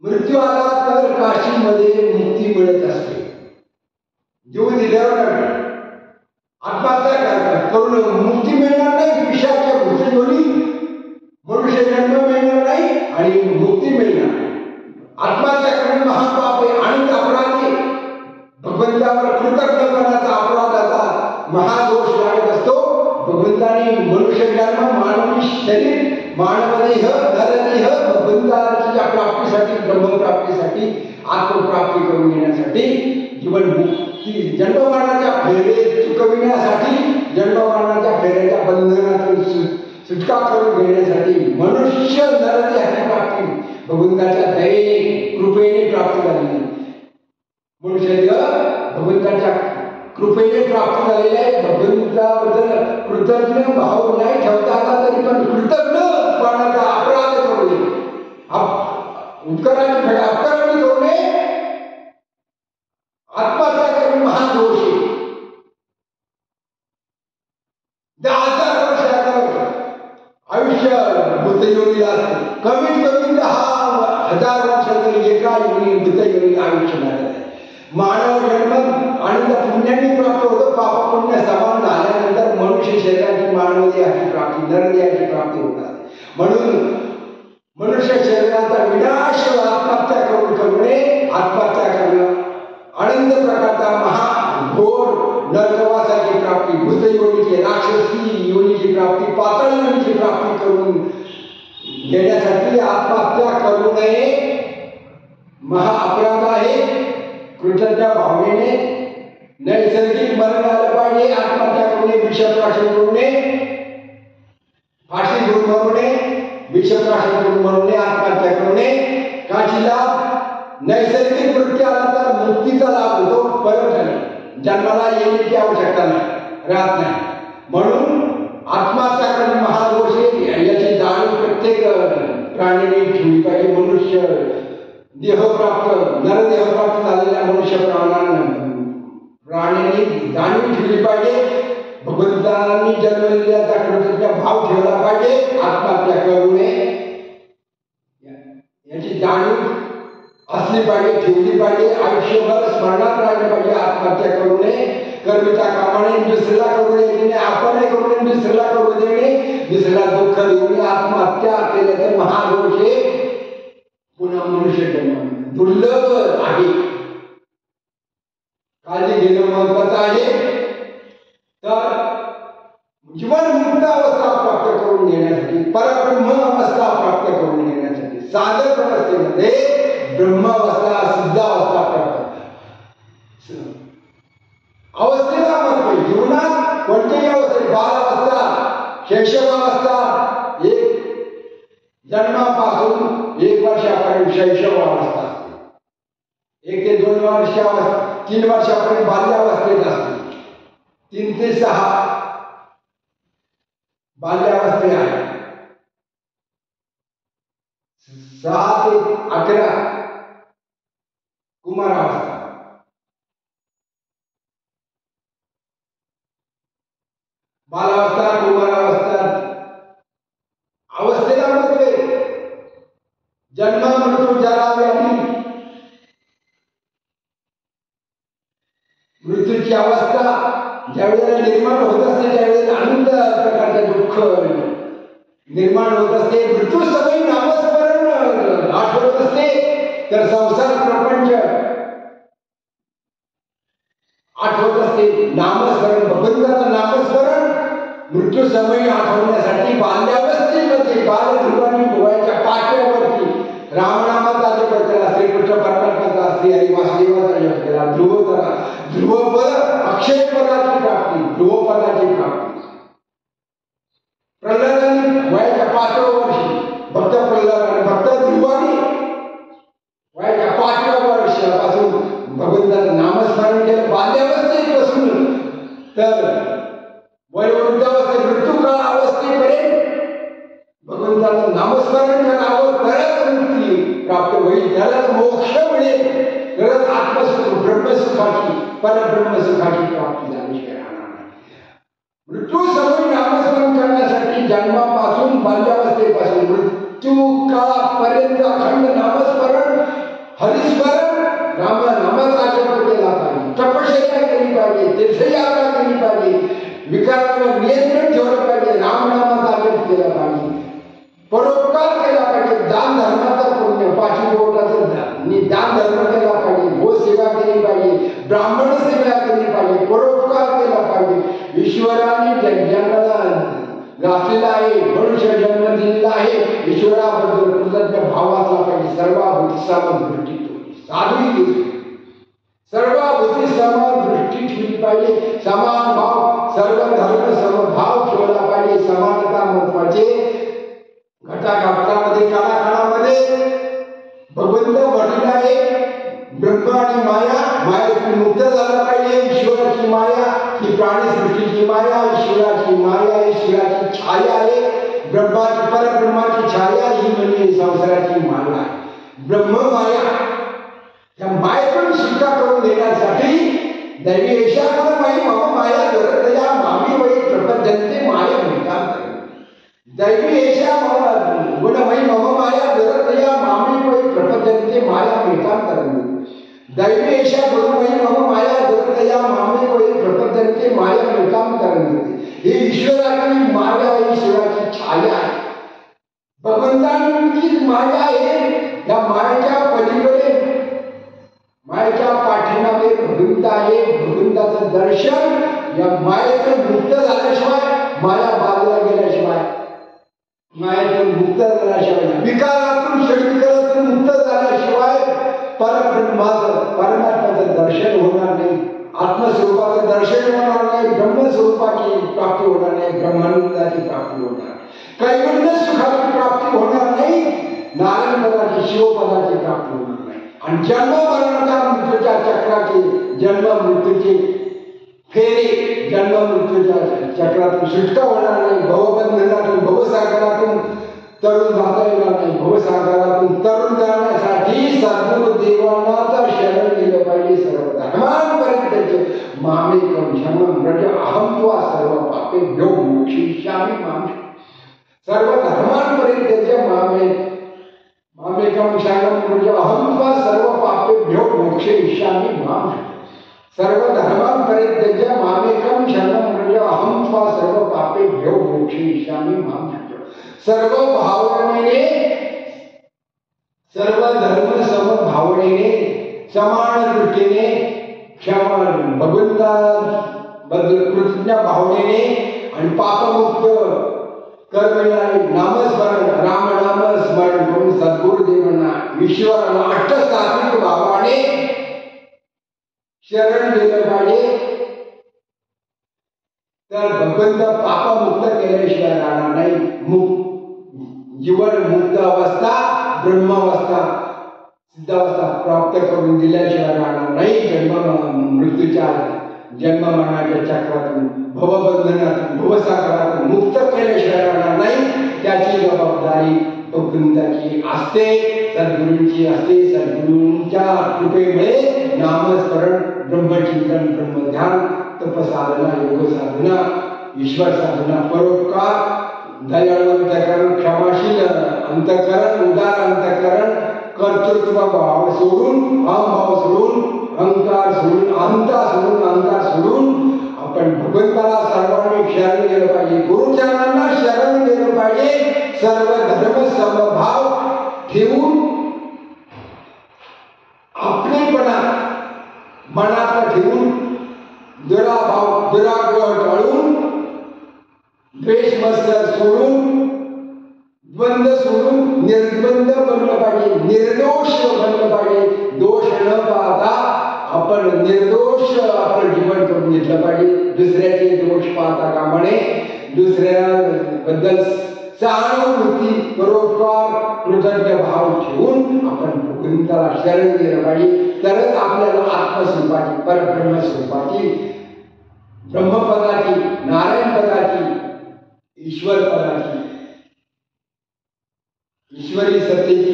मृत्यू आला तर काशीमध्ये मुक्ती मिळत असते. जीव दिल्यावर आत्महत्या करून मुक्ती मिळणार नाही, पिशाच्या भूतयोनी मनुष्य जन्म मिळणार नाही आणि मुक्ती मिळणार. आत्महत्या करणं महापाप आहे, अनंत अपराध आहे. भगवंतावर कृतज्ञपणाचा अपराधाचा महादोष लागत असतो. भगवंताने मनुष्य जन्म, मानवी शरीर, मानवदेह, नरदेह भगवंताच्या प्राप्तीसाठी, ब्रह्मप्राप्तीसाठी, आत्मप्राप्ती करून घेण्यासाठी, जीवन मुक्ती, जन्ममरणाच्या फेरे चुकविण्यासाठी, जन्ममरणाच्या फेऱ्याच्या बंधनातून सुटका करून घेण्यासाठी मनुष्य नरदेहाची प्राप्ती भगवंताच्या दयेने, कृपेने प्राप्त झालेली. मनुष्य भगवंताच्या कृपेने प्राप्त झालेले आहे. भगवंताबद्दल कृतज्ञ भाव नाही ठेवता आला तरी पण कृतज्ञपणाचा अपराध करू नये, उपकाराची भेट अपकाराने करू नये. आत्महत्या करून महादोष आहे. 10,000 वर्षाचं आयुष्य मृतयोनीला असते. कमीत कमी 10,000 वर्षाचं एका योनी मृतयोनीला आयुष्य मिळालं आहे. मानव जन्म आनंद पुण्याने प्राप्त होतो. पाप पुण्य समान झाल्यानंतर मनुष्य शरीराची, मानवदेहाची प्राप्ती, नरदेहाची प्राप्ती होतात. म्हणून मनुष्य शरीराचा विनाश आत्महत्या करून करणे, आत्महत्या करणं आनंद प्रकारचा महाघोर नरकवासाची प्राप्ती, भूतयोनीची, राक्षसी योनीची प्राप्ती, पाताळ योनीची प्राप्ती करून घेण्यासाठी आत्महत्या करू नये. महाअपराध आहे. कृतज्ञ भावनेने नैसर्गिक मरण आलं पाहिजे. आत्महत्या करू नये, विषप्राशन करू नये, फाशी घेऊन मरू नये, विषप्राशन करून मरू नये, आत्महत्या करू नये. काशीला नैसर्गिक मृत्यू आला तर मुक्तीचा लाभ होतो, परत जन्माला येण्याची आवश्यकता नाही, राहत नाही. म्हणून आत्महत्या करणे महादोष आहे. याची जाणीव प्रत्येक प्राणीने ठेवली पाहिजे. मनुष्य देहप्राप्त नरदेहप्राप्त झालेल्या मनुष्य प्राण्यांनी जाणीव ठेवली पाहिजे. भगवंतांनी जन्मलेल्या कृतीचा भाव ठेवला पाहिजे. आत्महत्या करू नये याची जाणीव असली पाहिजे, ठेवली पाहिजे. आयुष्यभर स्मरणात राहिलं पाहिजे. आत्महत्या करू नये, कर्मीच्या कामाने दुसऱ्याला करू नये, आपणही करू नये, दुसऱ्याला करू देणे, दुसऱ्याला दुःख देऊ नये. आत्महत्या केल्याचे महादोष हे पुन्हा मनुष्य जन्म दुर्लभ आहे. काळजी घेणं महत्वाचं आहे. तर जीवनमुक्त अवस्था प्राप्त करून घेण्यासाठी, परब्रह्म अवस्था प्राप्त करून घेण्यासाठी साधक अवस्थेमध्ये ब्रह्मावस्था, सिद्धावस्था प्राप्त अवस्थेला म्हणतो. जीवनात कोणत्याही अवस्थेत बालावस्था, शैशवावस्था, एक जन्मापासून 1 वर्षापर्यंत शैशवावस्था असते, 1 ते 2 वर्षावस्था, 3 वर्षापर्यंत बाल्यावस्थेत असते, 3 ते 6 बाल्यावस्थे आहे, 6 ते 11 कुमारावस्था, बालावस्था, कुमारावस्था अवस्थेला म्हणते. जन्म, मृत्यू, जरा, व्याधी, मृत्यूची अवस्था ज्यावेळेला निर्माण होत असते त्यावेळेला अनंत प्रकारचे दुःख निर्माण होत असते. मृत्यू सगळी नामस्मरण आठवत असते. तर संसार प्रपंच आठवत असते. नामस्मरण, भगवंताचं नामस्मरण मृत्यू समय आठवण्यासाठी बाल्यावस्थेमध्ये बालध्रुवानी गोव्याच्या पाट्यावरती रामनामाचा जप केला, श्रीकृष्ण परमात्माचा, श्री हरी वासुदेवाचा जप केला. ध्रुवपद अक्षय पदाची प्राप्ती, ध्रुवपदाची प्राप्ती. प्रल्हादांनी वयाच्या 5व्या वर्षी भक्त प्रल्हाद, भक्त ध्रुवानी वयाच्या 5व्या वर्षापासून भगवंताचं नामस्मरण केलं बाल्यावस्थेपासून. तर वयोवृद्धावस्थेत, मृत्यूकाळ अवस्थेपर्यंत भगवंताचं नामस्मरण करावं, तरच मुक्ती प्राप्त होईल, तरच मोक्ष मिळेल, तरच आत्मसुख, ब्रह्मसुखाची, परब्रह्मसुखाची प्राप्ती झाल्याशिवाय राहणार नाही. मृत्यू सवयी नामस्मरण करण्यासाठी जन्मापासून बाल्यावस्थेपासून मृत्यूकाळापर्यंत अखंड नामस्मरण, हरिस्मरण, नामाचा जप केला पाहिजे, तपश्चर्या केली पाहिजे, तीर्थयात्रा केली पाहिजे, विकारावर नियंत्रण ठेवलं पाहिजे, रामनामाचा जप केला पाहिजे, परोपकार केला पाहिजे, दान धर्माचा पुण्य, 5 बोटाचं दान धर्म केला पाहिजे, गो सेवा केली पाहिजे, ब्राह्मण सेवा केली पाहिजे, परोपकार केला पाहिजे. ईश्वराने जन्माला घातलेला आहे, मनुष्य जन्म दिलेला आहे, ईश्वराबद्दल कृतज्ञ भाव असला पाहिजे. सर्वाभूती समदृष्टी साधवी केली, सर्वाभूती समदृष्टी ठेवली पाहिजे. समान भाव, सर्व धर्म समभाव ठेवला पाहिजे. समानता महत्वाचे. घटाघटामध्ये, काळाकाळामध्ये भगवंत वडील आहे. ब्रह्म आणि माया, मायेतून मुक्त झाला पाहिजे. ईश्वराची माया ही प्राणीसृष्टीची माया, ईश्वराची माया ईश्वराची छाया आहे. ब्रह्माची, परब्रह्माची छाया ही म्हणजे संसाराची माया आहे. ब्रह्म माया, त्या मायेतून सुटका करून देण्यासाठी दैवी एषा गुणमयी मम माया दुरतया मामी वै प्रपद्यन्ते माया भूतांतरे. दैवी एषा गुणमयी मम माया दुरतया मामी वै प्रपद्यन्ते माया भूतांतरे. दैवी एषा गुणमयी मम माया दुरतया मामी वै प्रपद्यन्ते माया भूतांतरे. ही ईश्वराची माया, ईश्वराची छाया आहे. भगवंतांची माया आहे. या मायेच्या पलीकडे, मायेच्या पाठीमागे भगवंत आहे. भगवंताचं दर्शन, या मायेतून मुक्त झाल्याशिवाय, माया बाजूला गेल्याशिवाय, मायेतून मुक्त झाल्याशिवाय, विकारातून शरीरातून मुक्त झाल्याशिवाय परब्रह्माचं, परमात्म्याचं दर्शन होणार नाही. आत्मस्वरूपाचं दर्शन होणार नाही. ब्रह्मस्वरूपाची प्राप्ती होणार नाही. ब्रह्मानंदाची प्राप्ती होणार नाही. कैवल्य सुखाची प्राप्ती होणार नाही. नारायण पदाची, शिवपदाची प्राप्ती होणार नाही. आणि जन्म मरणाच्या मृत्यूच्या चक्राची, जन्म मृत्यूची फेरी, जन्म मृत्यूच्या चक्रातून सुटका होणार नाही. भवबंधनातून, भवसागरातून तरुण जाता येणार नाही. भवसागरातून तरुण जाण्यासाठी सर्व धर्मांपर्यंत मामेकम शरणं व्रज अहं त्वा सर्व पापेभ्यो मोक्षयिष्यामि मां सर्व धर्मांपर्यंत मामेकम शरणं व्रज अहं त्वा सर्व पापेभ्यो मोक्षयिष्यामि मां सर्व भावनेने सर्व धर्म समभावनेने समान दृष्टीने क्षमा भगवंता कृतज्ञ भावनेने आणि पापमुक्त कर्मयोगी नामस्मरण रामनाम स्मरण करून सद्गुरुदेवांना ईश्वराला अष्टसात्विक भावाने शरण गेलं पाहिजे तर भगवंत पापमुक्त केल्याशिवाय राहणार नाही. जीवन मुक्त अवस्था ब्रह्मावस्था सिद्धावस्था प्राप्त करून दिल्याशिवाय राहणार नाही. मृत्यूच्या जन्म मरणाच्या चक्रातून भवबंधनातून भवसागरातून मुक्त केल्याशिवाय राहणार नाही. त्याची जबाबदारी भगवंताची असते, सद्गुरूंची असते. सद्गुरूंच्या कृपेमुळे नामस्मरण ब्रह्मचिंतन ब्रह्मध्यान तपसाधना योग साधना ईश्वर साधना परोपकार दयाळू अंतकरण क्षमाशील अंतकरण उदार अंतकरण कर्तृत्व भाव सोडून अहंभाव सोडून अहंकार सोडून अहंता सोडून अहंकार सोडून आपण भगवंताला सर्वांनी शरण गेलं पाहिजे. गुरुचरणांना शरण गेलं पाहिजे. सर्व धर्म समभाव ठेवून आपलेपणा मनात ठेवून दुराभाव दुराग्रह टाळून द्वेष मत्सर सोडून द्वंद्व सोडून निर्द्वंद बनलं पाहिजे. निर्दोष बनलं पाहिजे. दोष न पाहता आपण निर्दोष आपलं जीवन करून घेतलं पाहिजे. दुसऱ्याचे दोष पाहता कामा नये. दुसऱ्याबद्दल सहानुभूती परोपकार कृतज्ञ भाव ठेवून आपण भगवंताला शरण गेलं पाहिजे. तरच आपल्याला आत्मस्वरूपाची परब्रह्मस्वरूपाची ब्रह्मपदाची नारायण पदाची ईश्वर पदाची ईश्वरी सत्तेची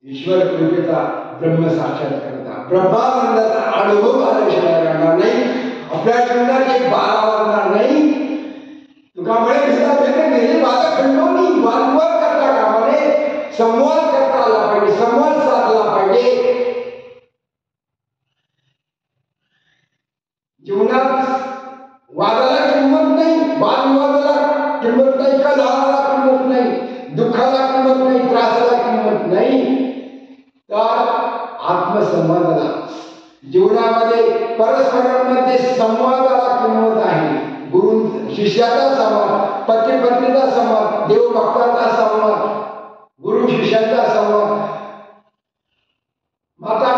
ईश्वर कृपेचा ब्रह्म साक्षात्कारता ब्रह्मानंदाचा अनुभव आल्याशिवाय राहणार नाही. आपल्या जीवनाचे 12 वाजणार नाही. तुका म्हणे गेली बाधा खंडोनी वादवर करता कामा नये. संवाद करता आला पाहिजे. संवाद साधला पाहिजे. जीवनात वादाला किंमत नाही, वादविवादाला किंमत नाही, कलहाला किंमत नाही, दुःखाला किंमत नाही, त्रासाला किंमत नाही. तर आत्मसंवादाला जीवनामध्ये परस्परांमध्ये संवादाला किंमत आहे. गुरु शिष्याचा संवाद, पती पत्नीचा संवाद, देवभक्ताचा संवाद, गुरु शिष्याचा संवाद, माता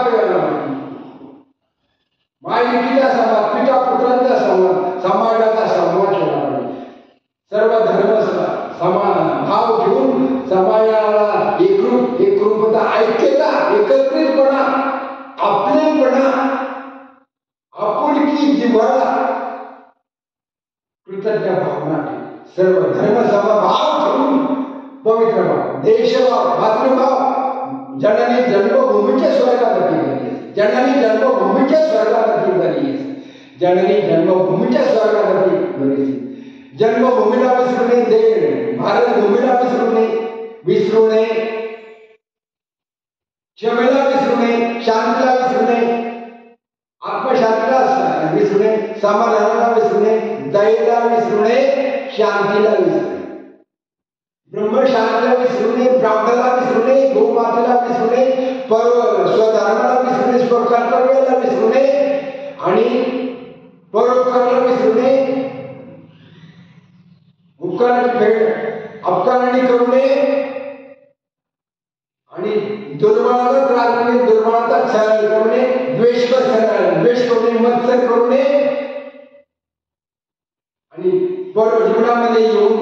मायलेकीचा संवाद, पिता पुत्रांचा संवाद, समाजाचा संवाद केला पाहिजे. सर्व धर्म भाव घेऊन समाजाला एकरूपता ऐक्यता एकत्रितपणा आपलेपणा आपुलकी जिव्हाळा कृतज्ञ भावना सर्व धर्म समभाव ठेवून पवित्र भाव देशभाव मातृभाव जननी जन्मभूमीच्या स्वर्गात जननी जन्मभूमीच्या स्वर्गात झाली. जननी जन्मभूमीच्या स्वर्गात बरीच जन्मभूमीला विसरूने दे भारत भूमीला विसरू नये क्षमेला विसरू नये शांतीला विसरू नये आत्मशांतीला विसरू नये समाधानाला विसरू नये दयेला विसरू नये शांतीला विसरू नये ब्रह्मशांतीला विसरू नये ब्राह्मणाला विसरू नये गोमातेला विसरू नये स्वधर्माला विसरू नये स्वकर्तव्याला विसरू नये आणि परोपकाराला विसरू नये उपकाराची फेड अपकाराने करू नये आणि दुर्बळाला त्रास देणे दुर्बळाचा छळ करू नये द्वेष करू नये मत्सर करू नये आणि जीवनामध्ये येऊन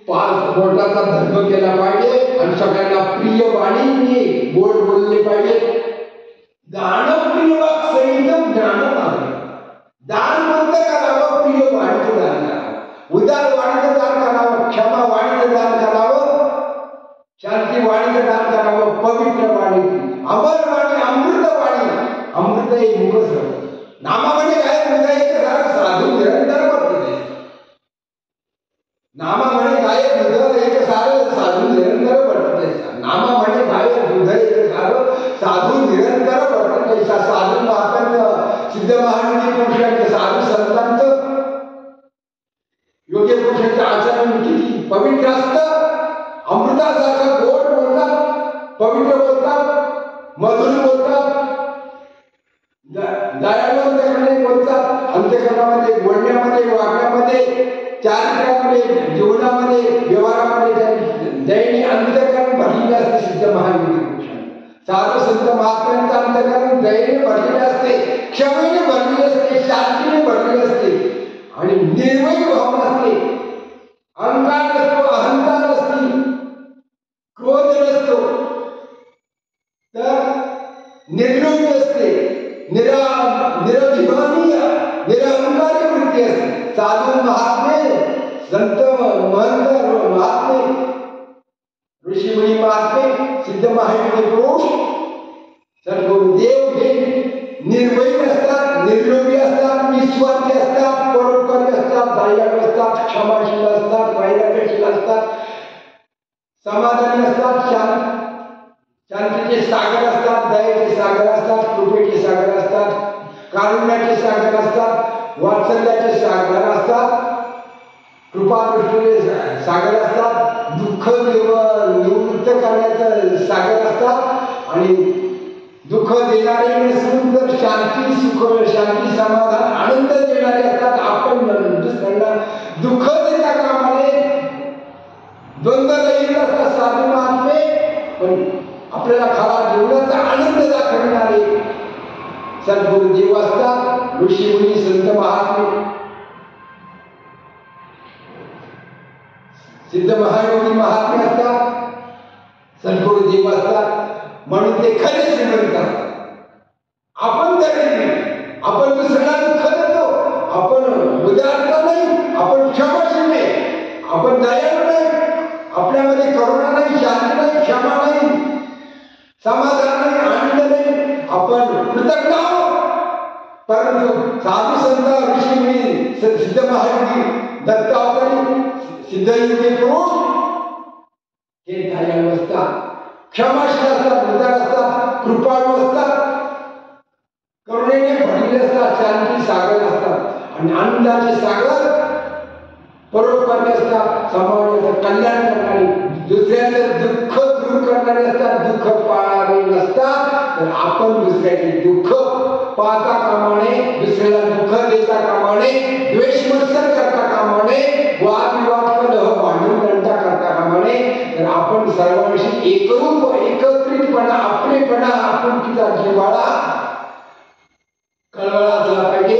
5 बोटाचा धर्म केला पाहिजे आणि सगळ्यांना प्रिय वाणी गोड बोलले पाहिजे. गाणं प्रिय सहित ज्ञान दान बंद करावं प्रिय वाणीचं दान करावं उदार वाणीचं दान करावं क्षमा वाणीचं दान करावं शांती वाणीचं दान करावं पवित्र वाणी अमर वाणी अमृत हे मुखच नामामध्ये काय साधू निरंतर वर्तते. नामा म्हणे गाय दूध एक सारं साधू निरंतर वर्तते. नामा म्हणे गाय दूध एक सारं साधू निरंतर वर्तते. साधू महात्म्य सिद्ध महानुभावी पुरुषांचं साधू संतांचं योग्य पुरुषांचं आचरण किती पवित्र असतं. अमृतासारखं गोड बोलतात, पवित्र बोलतात, मधुर बोलतात, दयाळू अंतकरणाने बोलतात. अंतकरणामध्ये बोलण्यामध्ये वागण्यामध्ये चारित्र्यामध्ये जीवनामध्ये व्यवहारामध्ये दयेने अंतकरण भरलेले असते. सिद्ध महानुभावी पुरुषांचं साधू संत महात्म्यांचं अंतकरण दयेने भरलेले असते, क्षमेने भरलेले असते, शांतीने भरलेले असते आणि निर्मळ भावना असते. अहंकार नसतो, अहंकार नसती, क्रोध नसतो, तर निर्लोभी असते, निरभिमानी निरहंकारी वृत्ती असते. साधू महात्मे संत महंत महात्मे ऋषीमुनी महात्मे सिद्ध महायुगी पुरुष सद्गुरुदेव हे निर्भय असतात, निर्लोभी असतात, निस्वार्थी असतात, परोपकारी असतात, दयाळू असतात, क्षमाशील असतात, वैराग्यशील असतात, समाधानी असतात, शांतीचे सागर असतात, दयेचे सागर असतात, कृपेचे सागर असतात, कारुण्याचे सागर असतात, वात्सल्याचे सागर असतात, कृपादृष्टीचे सागर असतात, दुःख निवृत्त करण्याचे सागर असतात आणि दुःख देणारे सुंदर शांती सुख शांती समाधान आनंद देणारे असतात. आपण दुसऱ्यांना दुःख देता कामा नये. द्वंद्व रहित असतात साधू महात्मे, पण आपल्याला खरा जीवनाचा आनंद दाखवणारे सद्गुरुदेव असतात. ऋषीमुनी संत महात्मे सिद्ध महायोगी महात्मे असतात, सद्गुरुदेव असतात. म्हणून ते खरे श्रीमंत असतात. आपण तरी आपण दुसऱ्याला दुःख देतो, आपण उदारता नाही, आपण क्षमाशील नाही, आपण दयाळू नाही, आपल्यामध्ये करुणा नाही, शांती नाही, क्षमा नाही, समाधान नाही, आनंद नाही, आपण कृतज्ञ आहोत. परंतु साधू संत ऋषीमुनी सिद्ध महायोगी दत्तावतारी सिद्धयोगी पुरुष हे दयाळू असतात, क्षमाशील असतात, उदार असतात, कृपाळू असतात, करुणेने भरलेले असतात, शांती सागर असतात आणि आनंदाचे सागर परोपकारी असतात, समाजाचं कल्याण करणारे, दुसऱ्याचं दुःख दूर करणारे असतात, दुःख पाळणारे नसतात. तर आपण दुसऱ्याचे दुःख पाहता कामा नये, दुसऱ्याला दुःख देता कामा नये, द्वेष मत्सर करता कामा नये, वादविवाद कलह भांडण तंटा करता कामा नये. तर आपण सर्वांशी एकरूप एकत्रितपणा आपलेपणा आपुलकीचा जिव्हाळा कळवळा असला पाहिजे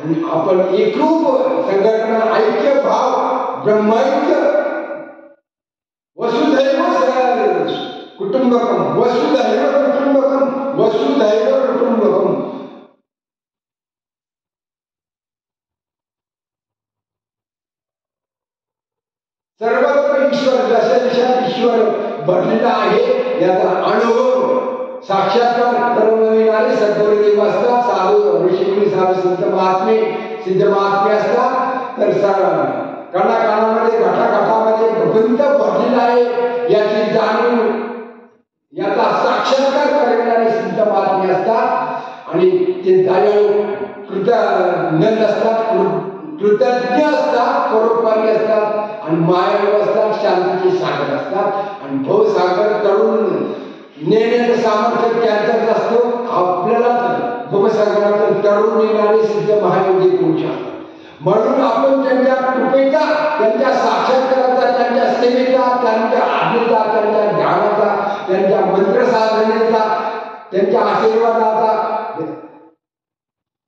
आणि आपण एकरूप संघटना ऐक्य भाव ब्रह्मैक्य वसुधैव कुटुंबकम वसुधैव कुटुंबकम वसुधैव कुटुंबकम. सर्वत्र ईश्वर जशा ईश्वर भरलेला आहे याचा अनुभव साक्षात्कार करून येणारे सद्गुरुदेव असतात. साधू ऋषीमुनी साधू संत महात्मे सिद्ध महात्मे असतात. तर कणाकणामध्ये घटाघटामध्ये भगवंत भरलेला आहे याची जाणीव याचा साक्षात्कार करणारे सिद्ध महात्मे असतात आणि ते दयाळू कृतज्ञ असतात, कृतज्ञ असतात, परोपकारी असतात आणि मायाळू असतात, शांतीचे सागर असतात आणि भवसागर तरुण नेण्याचं सामर्थ्य त्यांच्याच असतं. आपल्याला भवसागरातून तरुण नेणारे सिद्ध महायोगी पुरुष असतात. म्हणून आपण त्यांच्या कृपेचा, त्यांच्या साक्षात्काराचा, त्यांच्या सेवेचा, त्यांच्या आज्ञेचा, त्यांच्या ध्यानाचा, त्यांच्या मंत्र साधनेचा, त्यांच्या आशीर्वादाचा,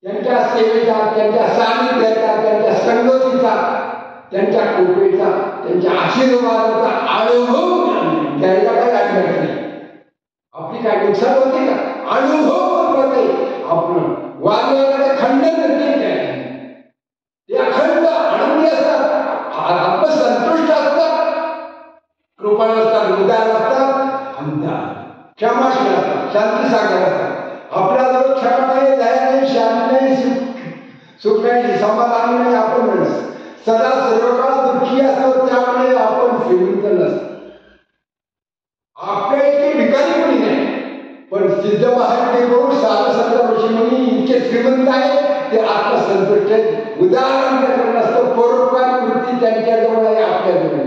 त्यांच्या सेवेचा, त्यांच्या सानिध्याचा, त्यांच्या संगतीचा, त्यांच्या कृपेचा, त्यांच्या आशीर्वादाचा अनुभव घ्यायला काही अडचण नाही. आपली काय नुकसान होते का? अनुभव होते. आपण वादविवादाचे खंडन नाही, ते अखंड आनंदी असतात, आत्मसंतुष्ट असतात, कृपण असतात, उदार असतात, क्षमाशील असतात, शांती सागर असतात. आपल्याजवळ क्षमा नाही, दया नाही, शांती नाही, सुख नाही, समाधान नाही. आपण सदा सर्व काळ दुःखी असतो, सिद्ध महात्मे साधुसंत ऋषीमुनी इतके श्रीमंत आहेत, ते आत्मसंतुष्ट आहेत. उदाहरण नसतं, परोपकारी वृत्ती त्यांच्याजवळ आहे, आपल्याजवळ